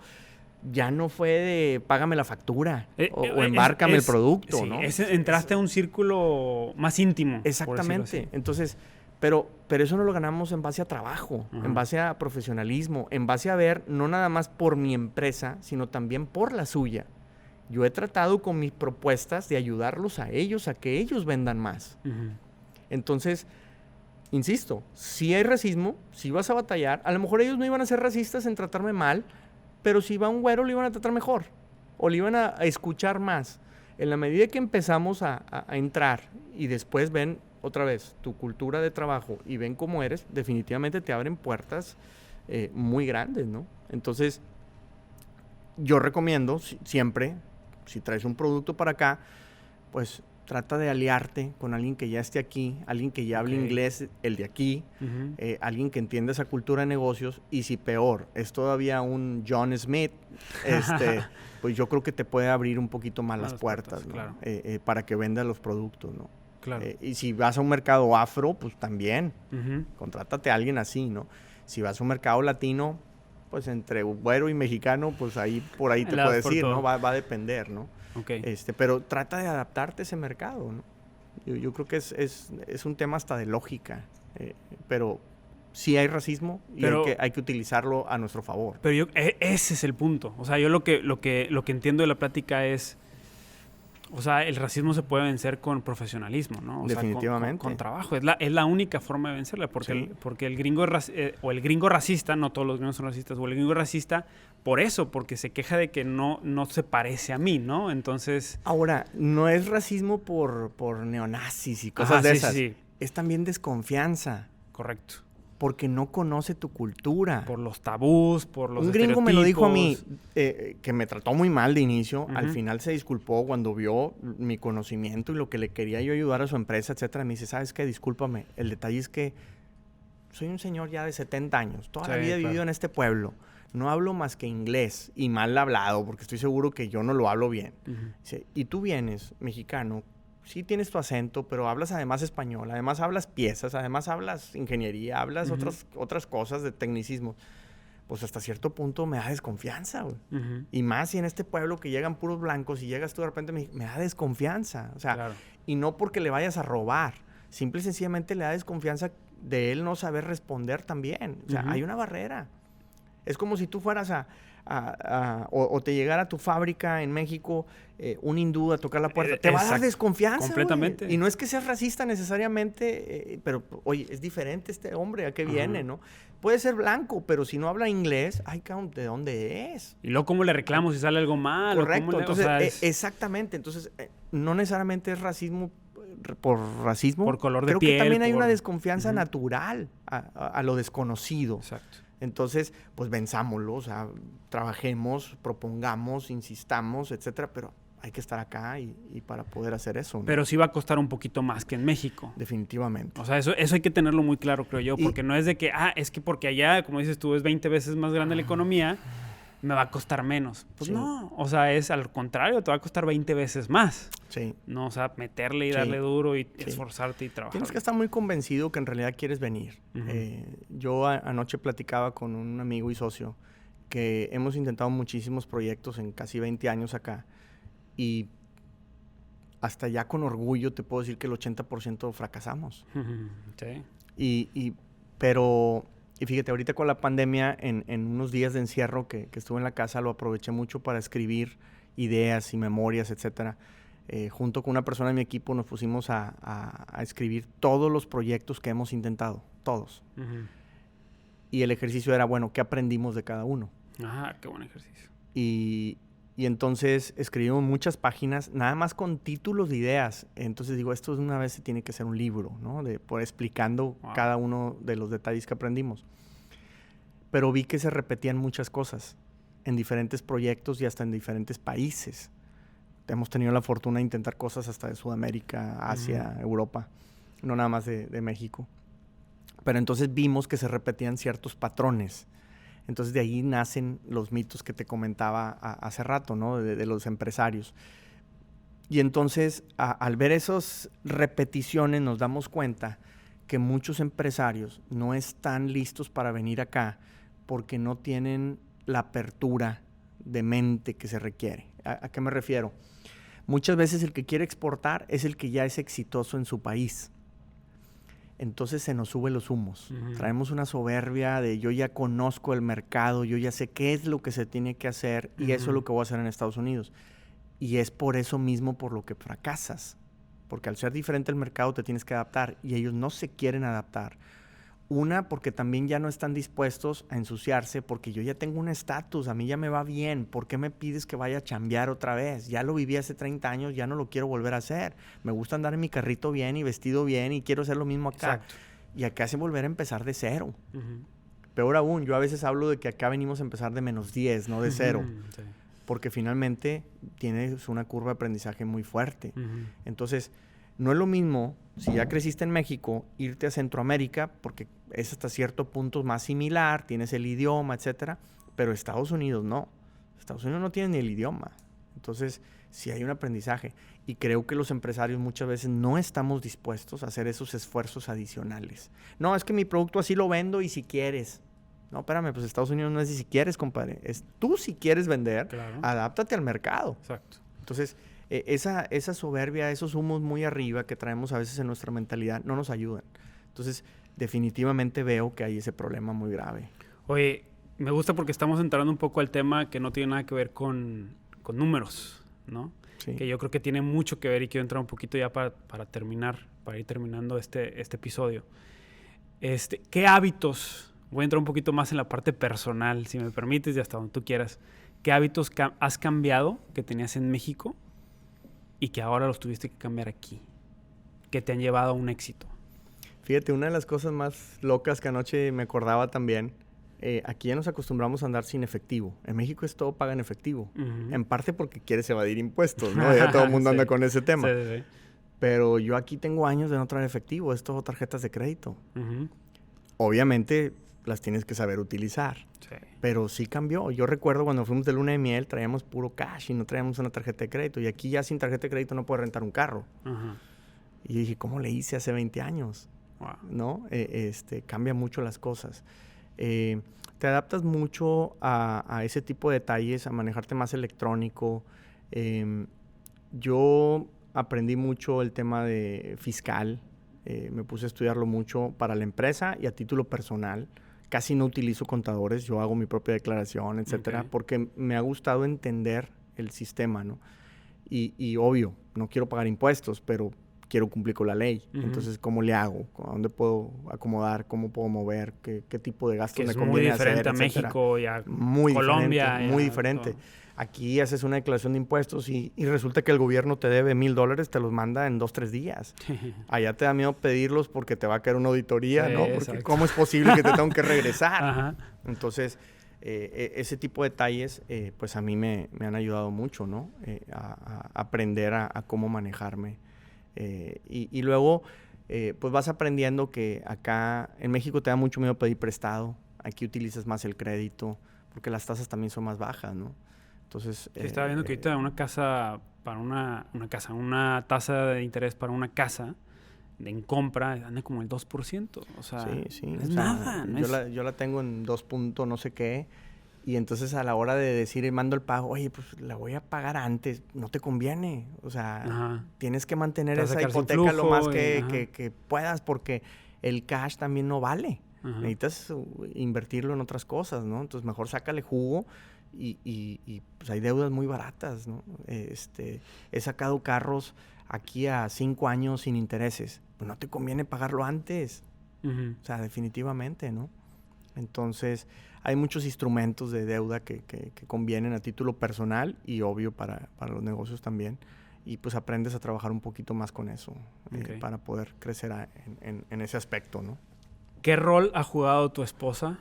ya no fue de págame la factura o embárcame el producto, sí, ¿no? Entraste a un círculo más íntimo. Exactamente. Entonces, pero eso no lo ganamos en base a trabajo, en base a profesionalismo, en base a ver no nada más por mi empresa, sino también por la suya. Yo he tratado con mis propuestas de ayudarlos a ellos, a que ellos vendan más. Entonces, insisto, si hay racismo, si vas a batallar, a lo mejor ellos no iban a ser racistas en tratarme mal, pero si iba un güero, le iban a tratar mejor. O le iban a escuchar más. En la medida que empezamos a entrar y después ven otra vez tu cultura de trabajo y ven cómo eres, definitivamente te abren puertas muy grandes, ¿no? Entonces, yo recomiendo siempre, si traes un producto para acá, pues trata de aliarte con alguien que ya esté aquí, alguien que ya hable inglés, el de aquí, alguien que entienda esa cultura de negocios, y si peor, es todavía un John Smith, pues yo creo que te puede abrir un poquito más las puertas, ¿no? Claro. Para que vendas los productos, ¿no? Claro. Y si vas a un mercado afro, pues también, contrátate a alguien así, ¿no? Si vas a un mercado latino, pues entre güero y mexicano, pues ahí por ahí te puedes ir, ¿no? Va a depender, ¿no? Okay. Pero trata de adaptarte a ese mercado, ¿no? Yo creo que es un tema hasta de lógica, pero sí hay racismo y hay que utilizarlo a nuestro favor. Pero ese es el punto. O sea, yo lo que entiendo de la plática es, o sea, el racismo se puede vencer con profesionalismo, ¿no? O definitivamente. Sea, con trabajo. Es la única forma de vencerla, porque el gringo o el gringo racista, no todos los gringos son racistas, o el gringo racista, porque se queja de que no se parece a mí, ¿no? Entonces... Ahora, no es racismo por neonazis y cosas de esas. Sí. Es también desconfianza. Correcto. Porque no conoce tu cultura. Por los tabús, por los Un gringo me lo dijo a mí, que me trató muy mal de inicio. Al final se disculpó cuando vio mi conocimiento y lo que le quería yo ayudar a su empresa, etcétera. Me dice, ¿sabes qué? Discúlpame. El detalle es que soy un señor ya de 70 años. Toda la vida he vivido en este pueblo. No hablo más que inglés y mal hablado, porque estoy seguro que yo no lo hablo bien. Dice, y tú vienes, mexicano, sí tienes tu acento, pero hablas además español, además hablas piezas, además hablas ingeniería, hablas otras cosas de tecnicismo. Pues hasta cierto punto me da desconfianza, güey. Y más si en este pueblo que llegan puros blancos y llegas tú de repente, me da desconfianza. O sea, y no porque le vayas a robar, simple y sencillamente le da desconfianza de él no saber responder también. O sea, hay una barrera. Es como si tú fueras o te llegara a tu fábrica en México un hindú a tocar la puerta. Te va a dar desconfianza. Completamente. Güey. Y no es que seas racista necesariamente, pero oye, es diferente este hombre, ¿a qué viene, no? Puede ser blanco, pero si no habla inglés, ay, ¿de dónde es? Y luego, ¿cómo le reclamo si sale algo mal? Correcto. Entonces, exactamente. Entonces, no necesariamente es racismo por racismo. Por color de piel. Creo que también hay una desconfianza natural a lo desconocido. Exacto. Entonces, pues venzámoslo, o sea, trabajemos, propongamos, insistamos, etcétera, pero hay que estar acá y para poder hacer eso, ¿no? Pero sí va a costar un poquito más que en México. Definitivamente. O sea, eso hay que tenerlo muy claro, creo yo, porque no es de que, es que porque allá, como dices tú, es 20 veces más grande la economía, me va a costar menos. Pues no, o sea, es al contrario, te va a costar 20 veces más. Sí. No, o sea, meterle y darle duro y esforzarte y trabajar. Tienes que estar muy convencido que en realidad quieres venir. Yo anoche platicaba con un amigo y socio que hemos intentado muchísimos proyectos en casi 20 años acá y hasta ya con orgullo te puedo decir que el 80% fracasamos. Sí. Pero fíjate, ahorita con la pandemia, en unos días de encierro que estuve en la casa, lo aproveché mucho para escribir ideas y memorias, etcétera. Junto con una persona de mi equipo nos pusimos a escribir todos los proyectos que hemos intentado, todos. Y el ejercicio era, bueno, ¿qué aprendimos de cada uno? Ah, qué buen ejercicio. Y entonces escribimos muchas páginas, nada más con títulos de ideas. Entonces digo, esto una vez se tiene que ser un libro, ¿no? Por explicando cada uno de los detalles que aprendimos. Pero vi que se repetían muchas cosas en diferentes proyectos y hasta en diferentes países. Hemos tenido la fortuna de intentar cosas hasta de Sudamérica, Asia, Europa, no nada más de México. Pero entonces vimos que se repetían ciertos patrones. Entonces de ahí nacen los mitos que te comentaba hace rato, ¿no? De los empresarios. Y entonces al ver esas repeticiones nos damos cuenta que muchos empresarios no están listos para venir acá porque no tienen la apertura de mente que se requiere. ¿A qué me refiero? Muchas veces el que quiere exportar es el que ya es exitoso en su país. Entonces se nos suben los humos. Traemos una soberbia de yo ya conozco el mercado, yo ya sé qué es lo que se tiene que hacer y eso es lo que voy a hacer en Estados Unidos. Y es por eso mismo por lo que fracasas. Porque al ser diferente el mercado te tienes que adaptar y ellos no se quieren adaptar. Una, porque también ya no están dispuestos a ensuciarse porque yo ya tengo un estatus, a mí ya me va bien. ¿Por qué me pides que vaya a chambear otra vez? Ya lo viví hace 30 años, ya no lo quiero volver a hacer. Me gusta andar en mi carrito bien y vestido bien y quiero hacer lo mismo acá. Exacto. Y acá hace volver a empezar de cero. Peor aún, yo a veces hablo de que acá venimos a empezar de -10, no de cero. Sí. Porque finalmente tienes una curva de aprendizaje muy fuerte. Entonces, no es lo mismo, si ya creciste en México, irte a Centroamérica, porque es hasta cierto punto más similar, tienes el idioma, etcétera, pero Estados Unidos no. Estados Unidos no tiene ni el idioma. Entonces, sí hay un aprendizaje. Y creo que los empresarios muchas veces no estamos dispuestos a hacer esos esfuerzos adicionales. No, es que mi producto así lo vendo y si quieres. No, espérame, pues Estados Unidos no es si quieres, compadre. Es tú si quieres vender, claro. Adáptate al mercado. Exacto. Entonces, esa soberbia, esos humos muy arriba que traemos a veces en nuestra mentalidad no nos ayudan. Entonces, definitivamente veo que hay ese problema muy grave. Oye, me gusta porque estamos entrando un poco al tema que no tiene nada que ver con números, ¿no? Sí. Que yo creo que tiene mucho que ver y quiero entrar un poquito ya para ir terminando este episodio. ¿Qué hábitos? Voy a entrar un poquito más en la parte personal, si me permites, y hasta donde tú quieras. ¿Qué hábitos has cambiado que tenías en México y que ahora los tuviste que cambiar aquí? Que te han llevado a un éxito. Fíjate, una de las cosas más locas que anoche me acordaba también, aquí ya nos acostumbramos a andar sin efectivo. En México es todo paga en efectivo. En parte porque quieres evadir impuestos, ¿no? Ya todo el mundo anda con ese tema. Sí. Pero yo aquí tengo años de no traer efectivo. Es todo tarjetas de crédito. Obviamente las tienes que saber utilizar. Sí. Pero sí cambió. Yo recuerdo cuando fuimos de luna de miel, traíamos puro cash y no traíamos una tarjeta de crédito. Y aquí ya sin tarjeta de crédito no puedes rentar un carro. Y dije, ¿cómo le hice hace 20 años? Wow. ¿No? Cambia mucho las cosas. Te adaptas mucho a ese tipo de detalles, a manejarte más electrónico. Yo aprendí mucho el tema de fiscal. Me puse a estudiarlo mucho para la empresa y a título personal. Casi no utilizo contadores, yo hago mi propia declaración, etcétera, porque me ha gustado entender el sistema, ¿no? Y obvio, no quiero pagar impuestos, pero quiero cumplir con la ley. Entonces, ¿cómo le hago? ¿A dónde puedo acomodar? ¿Cómo puedo mover? ¿Qué tipo de gastos me conviene hacer? Es muy diferente a México y a muy Colombia. Diferente, muy diferente. Aquí haces una declaración de impuestos y resulta que el gobierno te debe $1,000, te los manda en 2-3 días. Allá te da miedo pedirlos porque te va a caer una auditoría, sí, ¿no? Porque exacto. ¿Cómo es posible que te tengan que regresar? Entonces, ese tipo de detalles, pues a mí me han ayudado mucho, ¿no? A aprender a cómo manejarme. Y luego, pues vas aprendiendo que acá en México te da mucho miedo pedir prestado. Aquí utilizas más el crédito porque las tasas también son más bajas, ¿no? Entonces, estaba viendo que ahorita una tasa de interés para una casa en compra anda como el 2%. O sea, sí. No es nada. Yo la tengo en 2 punto no sé qué. Y entonces a la hora de decir, mando el pago, oye, pues la voy a pagar antes. No te conviene. O sea, tienes que mantener esa hipoteca lo más que puedas porque el cash también no vale. Necesitas invertirlo en otras cosas, ¿no? Entonces mejor sácale jugo y pues hay deudas muy baratas, ¿no? He sacado carros aquí a 5 años sin intereses. Pues no te conviene pagarlo antes. O sea, definitivamente, ¿no? Entonces, hay muchos instrumentos de deuda que convienen a título personal y obvio para los negocios también. Y pues aprendes a trabajar un poquito más con eso para poder crecer en ese aspecto, ¿no? ¿Qué rol ha jugado tu esposa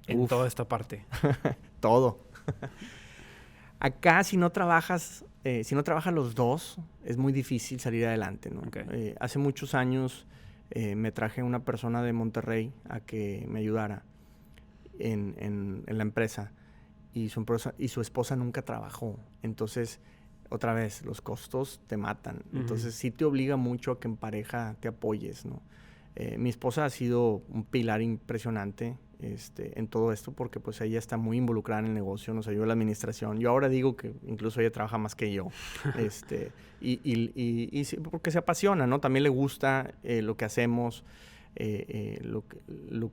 en toda esta parte? Todo. Acá, si no trabajan los dos, es muy difícil salir adelante, ¿no? Hace muchos años me traje una persona de Monterrey a que me ayudara en la empresa y su esposa nunca trabajó. Entonces, otra vez, los costos te matan. Entonces, sí te obliga mucho a que en pareja te apoyes, ¿no? Mi esposa ha sido un pilar impresionante en todo esto porque pues ella está muy involucrada en el negocio, nos ayuda en la administración. Yo ahora digo que incluso ella trabaja más que yo. Y sí, porque se apasiona, ¿no? También le gusta lo que hacemos, lo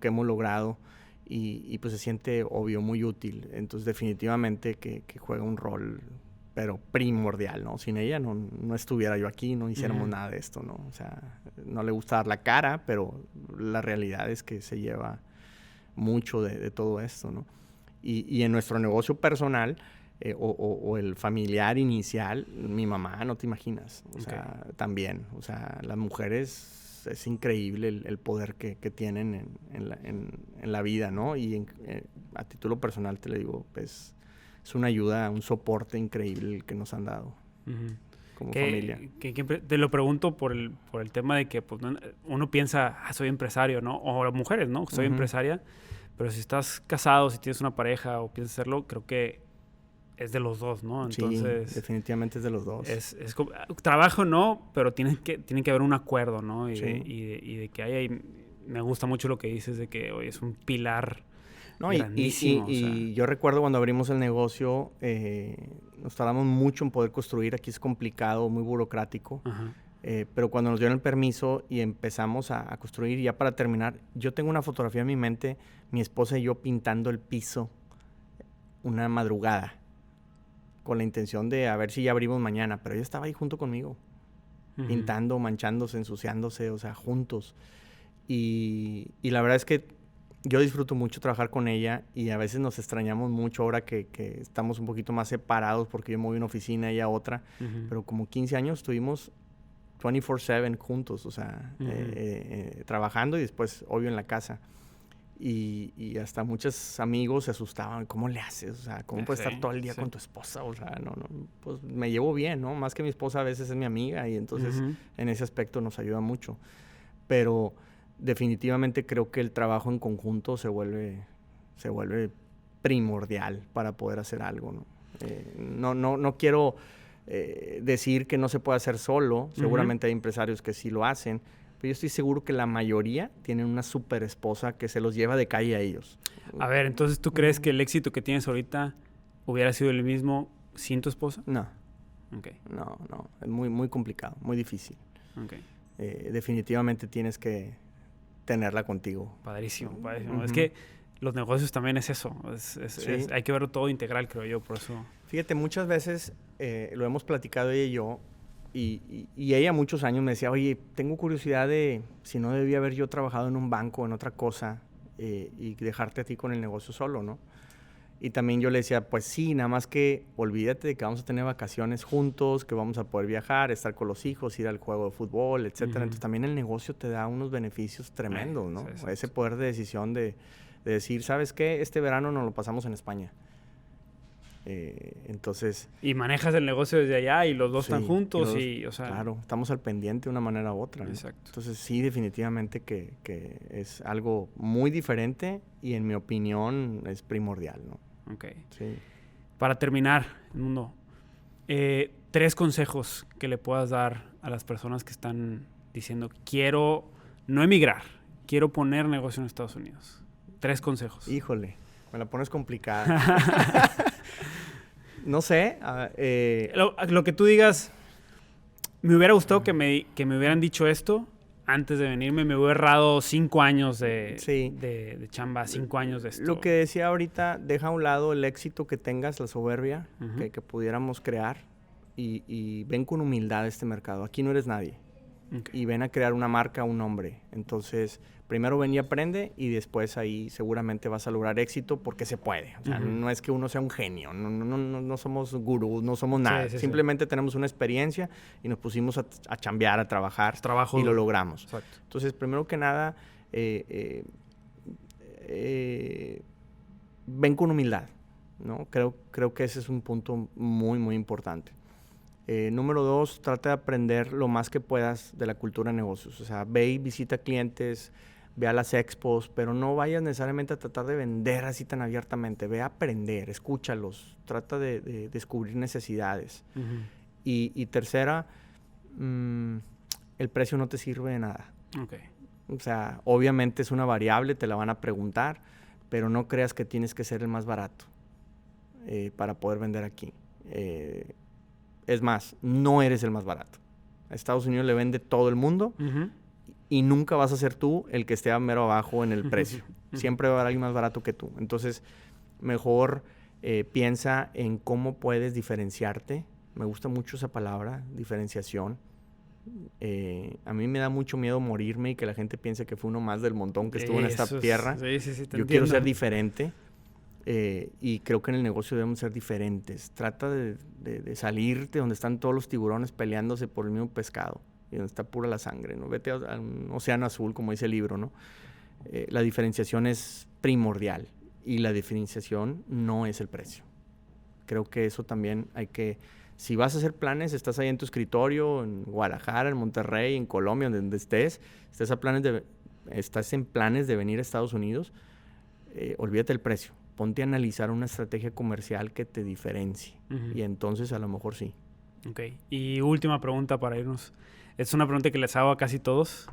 que hemos logrado y pues se siente, obvio, muy útil. Entonces, definitivamente que juega un rol, pero primordial, ¿no? Sin ella no estuviera yo aquí, no hiciéramos nada de esto, ¿no? O sea, no le gusta dar la cara, pero la realidad es que se lleva mucho de todo esto, ¿no? Y en nuestro negocio personal o el familiar inicial, mi mamá, no te imaginas. O sea, también. O sea, las mujeres, es increíble el poder que tienen en la vida, ¿no? Y a título personal te lo digo, pues es una ayuda, un soporte increíble que nos han dado como familia. Te lo pregunto por el tema de que pues, uno piensa, soy empresario, ¿no? O las mujeres, ¿no? Soy empresaria. Pero si estás casado, si tienes una pareja o piensas hacerlo, creo que es de los dos, ¿no? Entonces, sí, definitivamente es de los dos. Trabajo no, pero tiene que haber un acuerdo, ¿no? Y de que hay... Me gusta mucho lo que dices de que hoy es un pilar grandísimo. Y yo recuerdo cuando abrimos el negocio, nos tardamos mucho en poder construir. Aquí es complicado, muy burocrático. Pero cuando nos dieron el permiso y empezamos a construir, ya para terminar, yo tengo una fotografía en mi mente, mi esposa y yo pintando el piso una madrugada, con la intención de a ver si ya abrimos mañana, pero ella estaba ahí junto conmigo, pintando, manchándose, ensuciándose, o sea, juntos. Y la verdad es que yo disfruto mucho trabajar con ella y a veces nos extrañamos mucho ahora que estamos un poquito más separados porque yo me voy a una oficina y ella a otra, pero como 15 años estuvimos 24/7 juntos, o sea, trabajando y después, obvio, en la casa. Y hasta muchos amigos se asustaban. ¿Cómo le haces? O sea, ¿cómo puedes estar todo el día con tu esposa? O sea, no, pues me llevo bien, ¿no? Más que mi esposa a veces es mi amiga y entonces en ese aspecto nos ayuda mucho. Pero definitivamente creo que el trabajo en conjunto se vuelve primordial para poder hacer algo, ¿no? No quiero decir que no se puede hacer solo. Seguramente hay empresarios que sí lo hacen. Pero yo estoy seguro que la mayoría tienen una super esposa que se los lleva de calle a ellos. A ver, entonces, ¿tú crees que el éxito que tienes ahorita hubiera sido el mismo sin tu esposa? No. No. Es muy, muy complicado, muy difícil. Definitivamente tienes que tenerla contigo. Padrísimo. Es que los negocios también es eso. Hay que verlo todo integral, creo yo, por eso. Fíjate, muchas veces lo hemos platicado ella y yo. Y ella muchos años me decía, oye, tengo curiosidad de si no debía haber yo trabajado en un banco, en otra cosa, y dejarte a ti con el negocio solo, ¿no? Y también yo le decía, pues sí, nada más que olvídate de que vamos a tener vacaciones juntos, que vamos a poder viajar, estar con los hijos, ir al juego de fútbol, etcétera. Entonces también el negocio te da unos beneficios tremendos, ¿no? Ese poder de decisión de decir, ¿sabes qué? Este verano nos lo pasamos en España. Entonces... Y manejas el negocio desde allá y los dos están juntos o sea... Claro, estamos al pendiente de una manera u otra, ¿no? Exacto. Entonces sí, definitivamente que es algo muy diferente y en mi opinión es primordial, ¿no? Sí. Para terminar, Edmundo, 3 consejos que le puedas dar a las personas que están diciendo, quiero no emigrar, quiero poner negocio en Estados Unidos. 3 consejos. Híjole, me la pones complicada. No sé. Lo que tú digas, me hubiera gustado que me hubieran dicho esto antes de venirme. Me hubiera ahorrado 5 años de chamba, 5 años de esto. Lo que decía ahorita, deja a un lado el éxito que tengas, la soberbia que pudiéramos crear y ven con humildad este mercado. Aquí no eres nadie. y ven a crear una marca, un nombre. Entonces, primero ven y aprende y después ahí seguramente vas a lograr éxito porque se puede. O sea, no es que uno sea un genio, no somos gurús, no somos nada. Simplemente tenemos una experiencia y nos pusimos a chambear, a trabajar y lo logramos. Exacto. Entonces, primero que nada, ven con humildad, ¿no? Creo que ese es un punto muy, muy importante. Número 2, trata de aprender lo más que puedas de la cultura de negocios. O sea, ve y visita clientes, ve a las expos, pero no vayas necesariamente a tratar de vender así tan abiertamente. Ve a aprender, escúchalos, trata de descubrir necesidades. Y tercera, el precio no te sirve de nada. Okay. O sea, obviamente es una variable, te la van a preguntar, pero no creas que tienes que ser el más barato para poder vender aquí. Es más, no eres el más barato. A Estados Unidos le vende todo el mundo y nunca vas a ser tú el que esté mero abajo en el precio. Siempre va a haber alguien más barato que tú. Entonces, mejor piensa en cómo puedes diferenciarte. Me gusta mucho esa palabra, diferenciación. A mí me da mucho miedo morirme y que la gente piense que fue uno más del montón que estuvo en esta tierra. Yo quiero ser diferente. Y creo que en el negocio debemos ser diferentes. Trata de salirte donde están todos los tiburones peleándose por el mismo pescado y donde está pura la sangre, ¿no? Vete a un océano azul, como dice el libro, ¿no? La diferenciación es primordial y la diferenciación no es el precio. Creo que eso también hay que... Si vas a hacer planes, estás ahí en tu escritorio, en Guadalajara, en Monterrey, en Colombia, donde estés, estás en planes de venir a Estados Unidos, olvídate el precio. Ponte a analizar una estrategia comercial que te diferencie. Y entonces a lo mejor sí. Ok. Y última pregunta para irnos. Es una pregunta que les hago a casi todos.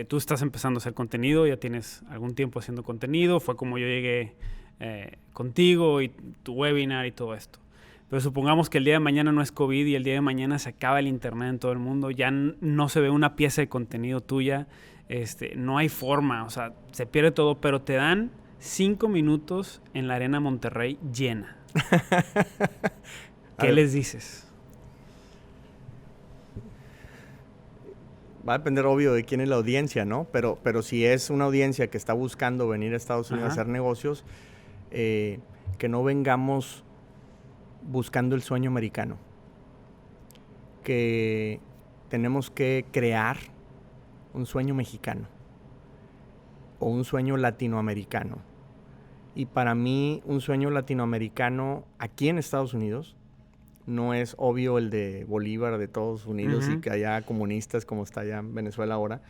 Tú estás empezando a hacer contenido, ya tienes algún tiempo haciendo contenido. Fue como yo llegué contigo y tu webinar y todo esto. Pero supongamos que el día de mañana no es COVID y el día de mañana se acaba el internet en todo el mundo. Ya no se ve una pieza de contenido tuya. No hay forma. O sea, se pierde todo, pero te dan 5 minutos en la Arena Monterrey llena. ¿Qué les dices? Va a depender, obvio, de quién es la audiencia, ¿no? Pero si es una audiencia que está buscando venir a Estados Unidos a hacer negocios, que no vengamos buscando el sueño americano. Que tenemos que crear un sueño mexicano o un sueño latinoamericano. Y para mí, un sueño latinoamericano aquí en Estados Unidos no es obvio el de Bolívar de Estados Unidos y que haya comunistas como está allá en Venezuela ahora.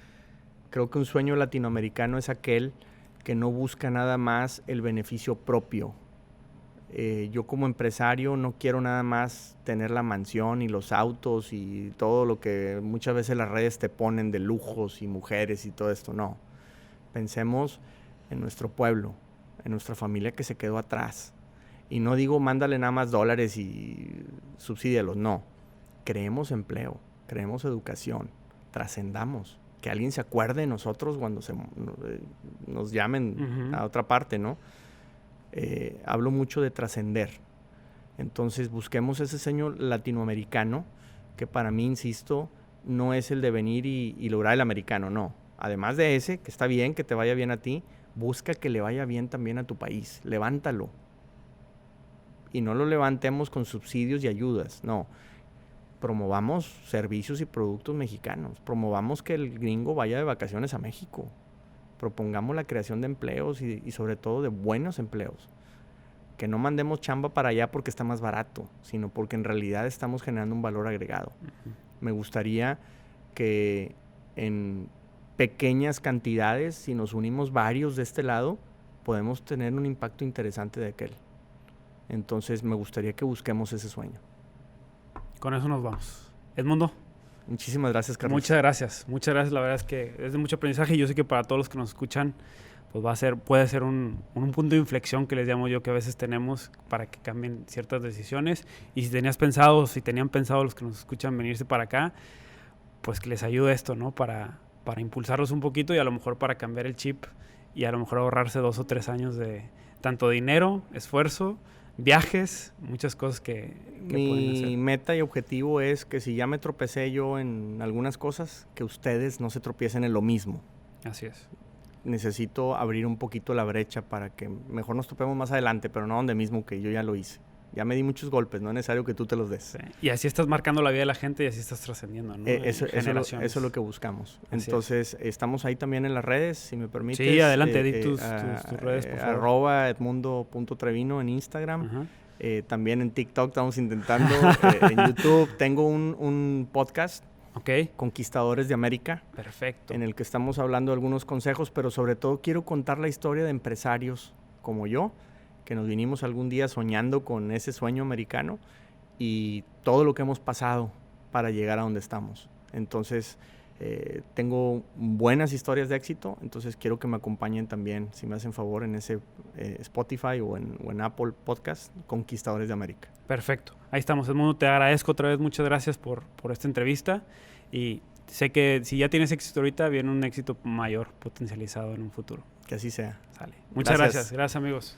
Creo que un sueño latinoamericano es aquel que no busca nada más el beneficio propio. Yo como empresario no quiero nada más tener la mansión y los autos y todo lo que muchas veces las redes te ponen de lujos y mujeres y todo esto. No. Pensemos en nuestro pueblo, en nuestra familia que se quedó atrás. Y no digo mándale nada más dólares y subsídialos, no. Creemos empleo, creemos educación, trascendamos. Que alguien se acuerde de nosotros cuando nos llamen a otra parte, ¿no? Hablo mucho de trascender. Entonces busquemos ese sueño latinoamericano que para mí, insisto, no es el de venir y lograr el americano, no. Además de ese, que está bien, que te vaya bien a ti, busca que le vaya bien también a tu país. Levántalo. Y no lo levantemos con subsidios y ayudas, no. Promovamos servicios y productos mexicanos. Promovamos que el gringo vaya de vacaciones a México. Propongamos la creación de empleos y sobre todo de buenos empleos. Que no mandemos chamba para allá porque está más barato, sino porque en realidad estamos generando un valor agregado. Me gustaría que en pequeñas cantidades, si nos unimos varios de este lado, podemos tener un impacto interesante de aquel. Entonces me gustaría que busquemos ese sueño. Con eso nos vamos. Edmundo. Muchísimas gracias, Carlos. Muchas gracias. La verdad es que es de mucho aprendizaje y yo sé que para todos los que nos escuchan, pues puede ser un punto de inflexión que les llamo yo que a veces tenemos para que cambien ciertas decisiones. Y si tenían pensado los que nos escuchan venirse para acá, pues que les ayude esto, ¿no? Para impulsarlos un poquito y a lo mejor para cambiar el chip y a lo mejor ahorrarse 2 o 3 años de tanto dinero, esfuerzo, viajes, muchas cosas que pueden hacer. Mi meta y objetivo es que si ya me tropecé yo en algunas cosas, que ustedes no se tropiecen en lo mismo. Así es. Necesito abrir un poquito la brecha para que mejor nos topemos más adelante, pero no donde mismo, que yo ya lo hice. Ya me di muchos golpes, no es necesario que tú te los des. Sí. Y así estás marcando la vida de la gente y así estás trascendiendo, ¿no? Eso es lo que buscamos. Así entonces, estamos ahí también en las redes, si me permites. Sí, adelante, di tus redes, por favor. @edmundo.trevino en Instagram. También en TikTok estamos intentando. En YouTube tengo un podcast. Okay. Conquistadores de América. Perfecto. En el que estamos hablando de algunos consejos, pero sobre todo quiero contar la historia de empresarios como yo, que nos vinimos algún día soñando con ese sueño americano y todo lo que hemos pasado para llegar a donde estamos. Entonces, tengo buenas historias de éxito, entonces quiero que me acompañen también, si me hacen favor, en ese Spotify o en Apple Podcast, Conquistadores de América. Perfecto. Ahí estamos. Edmundo, te agradezco otra vez. Muchas gracias por esta entrevista. Y sé que si ya tienes éxito ahorita, viene un éxito mayor potencializado en un futuro. Que así sea. Sale. Muchas gracias. Gracias, amigos.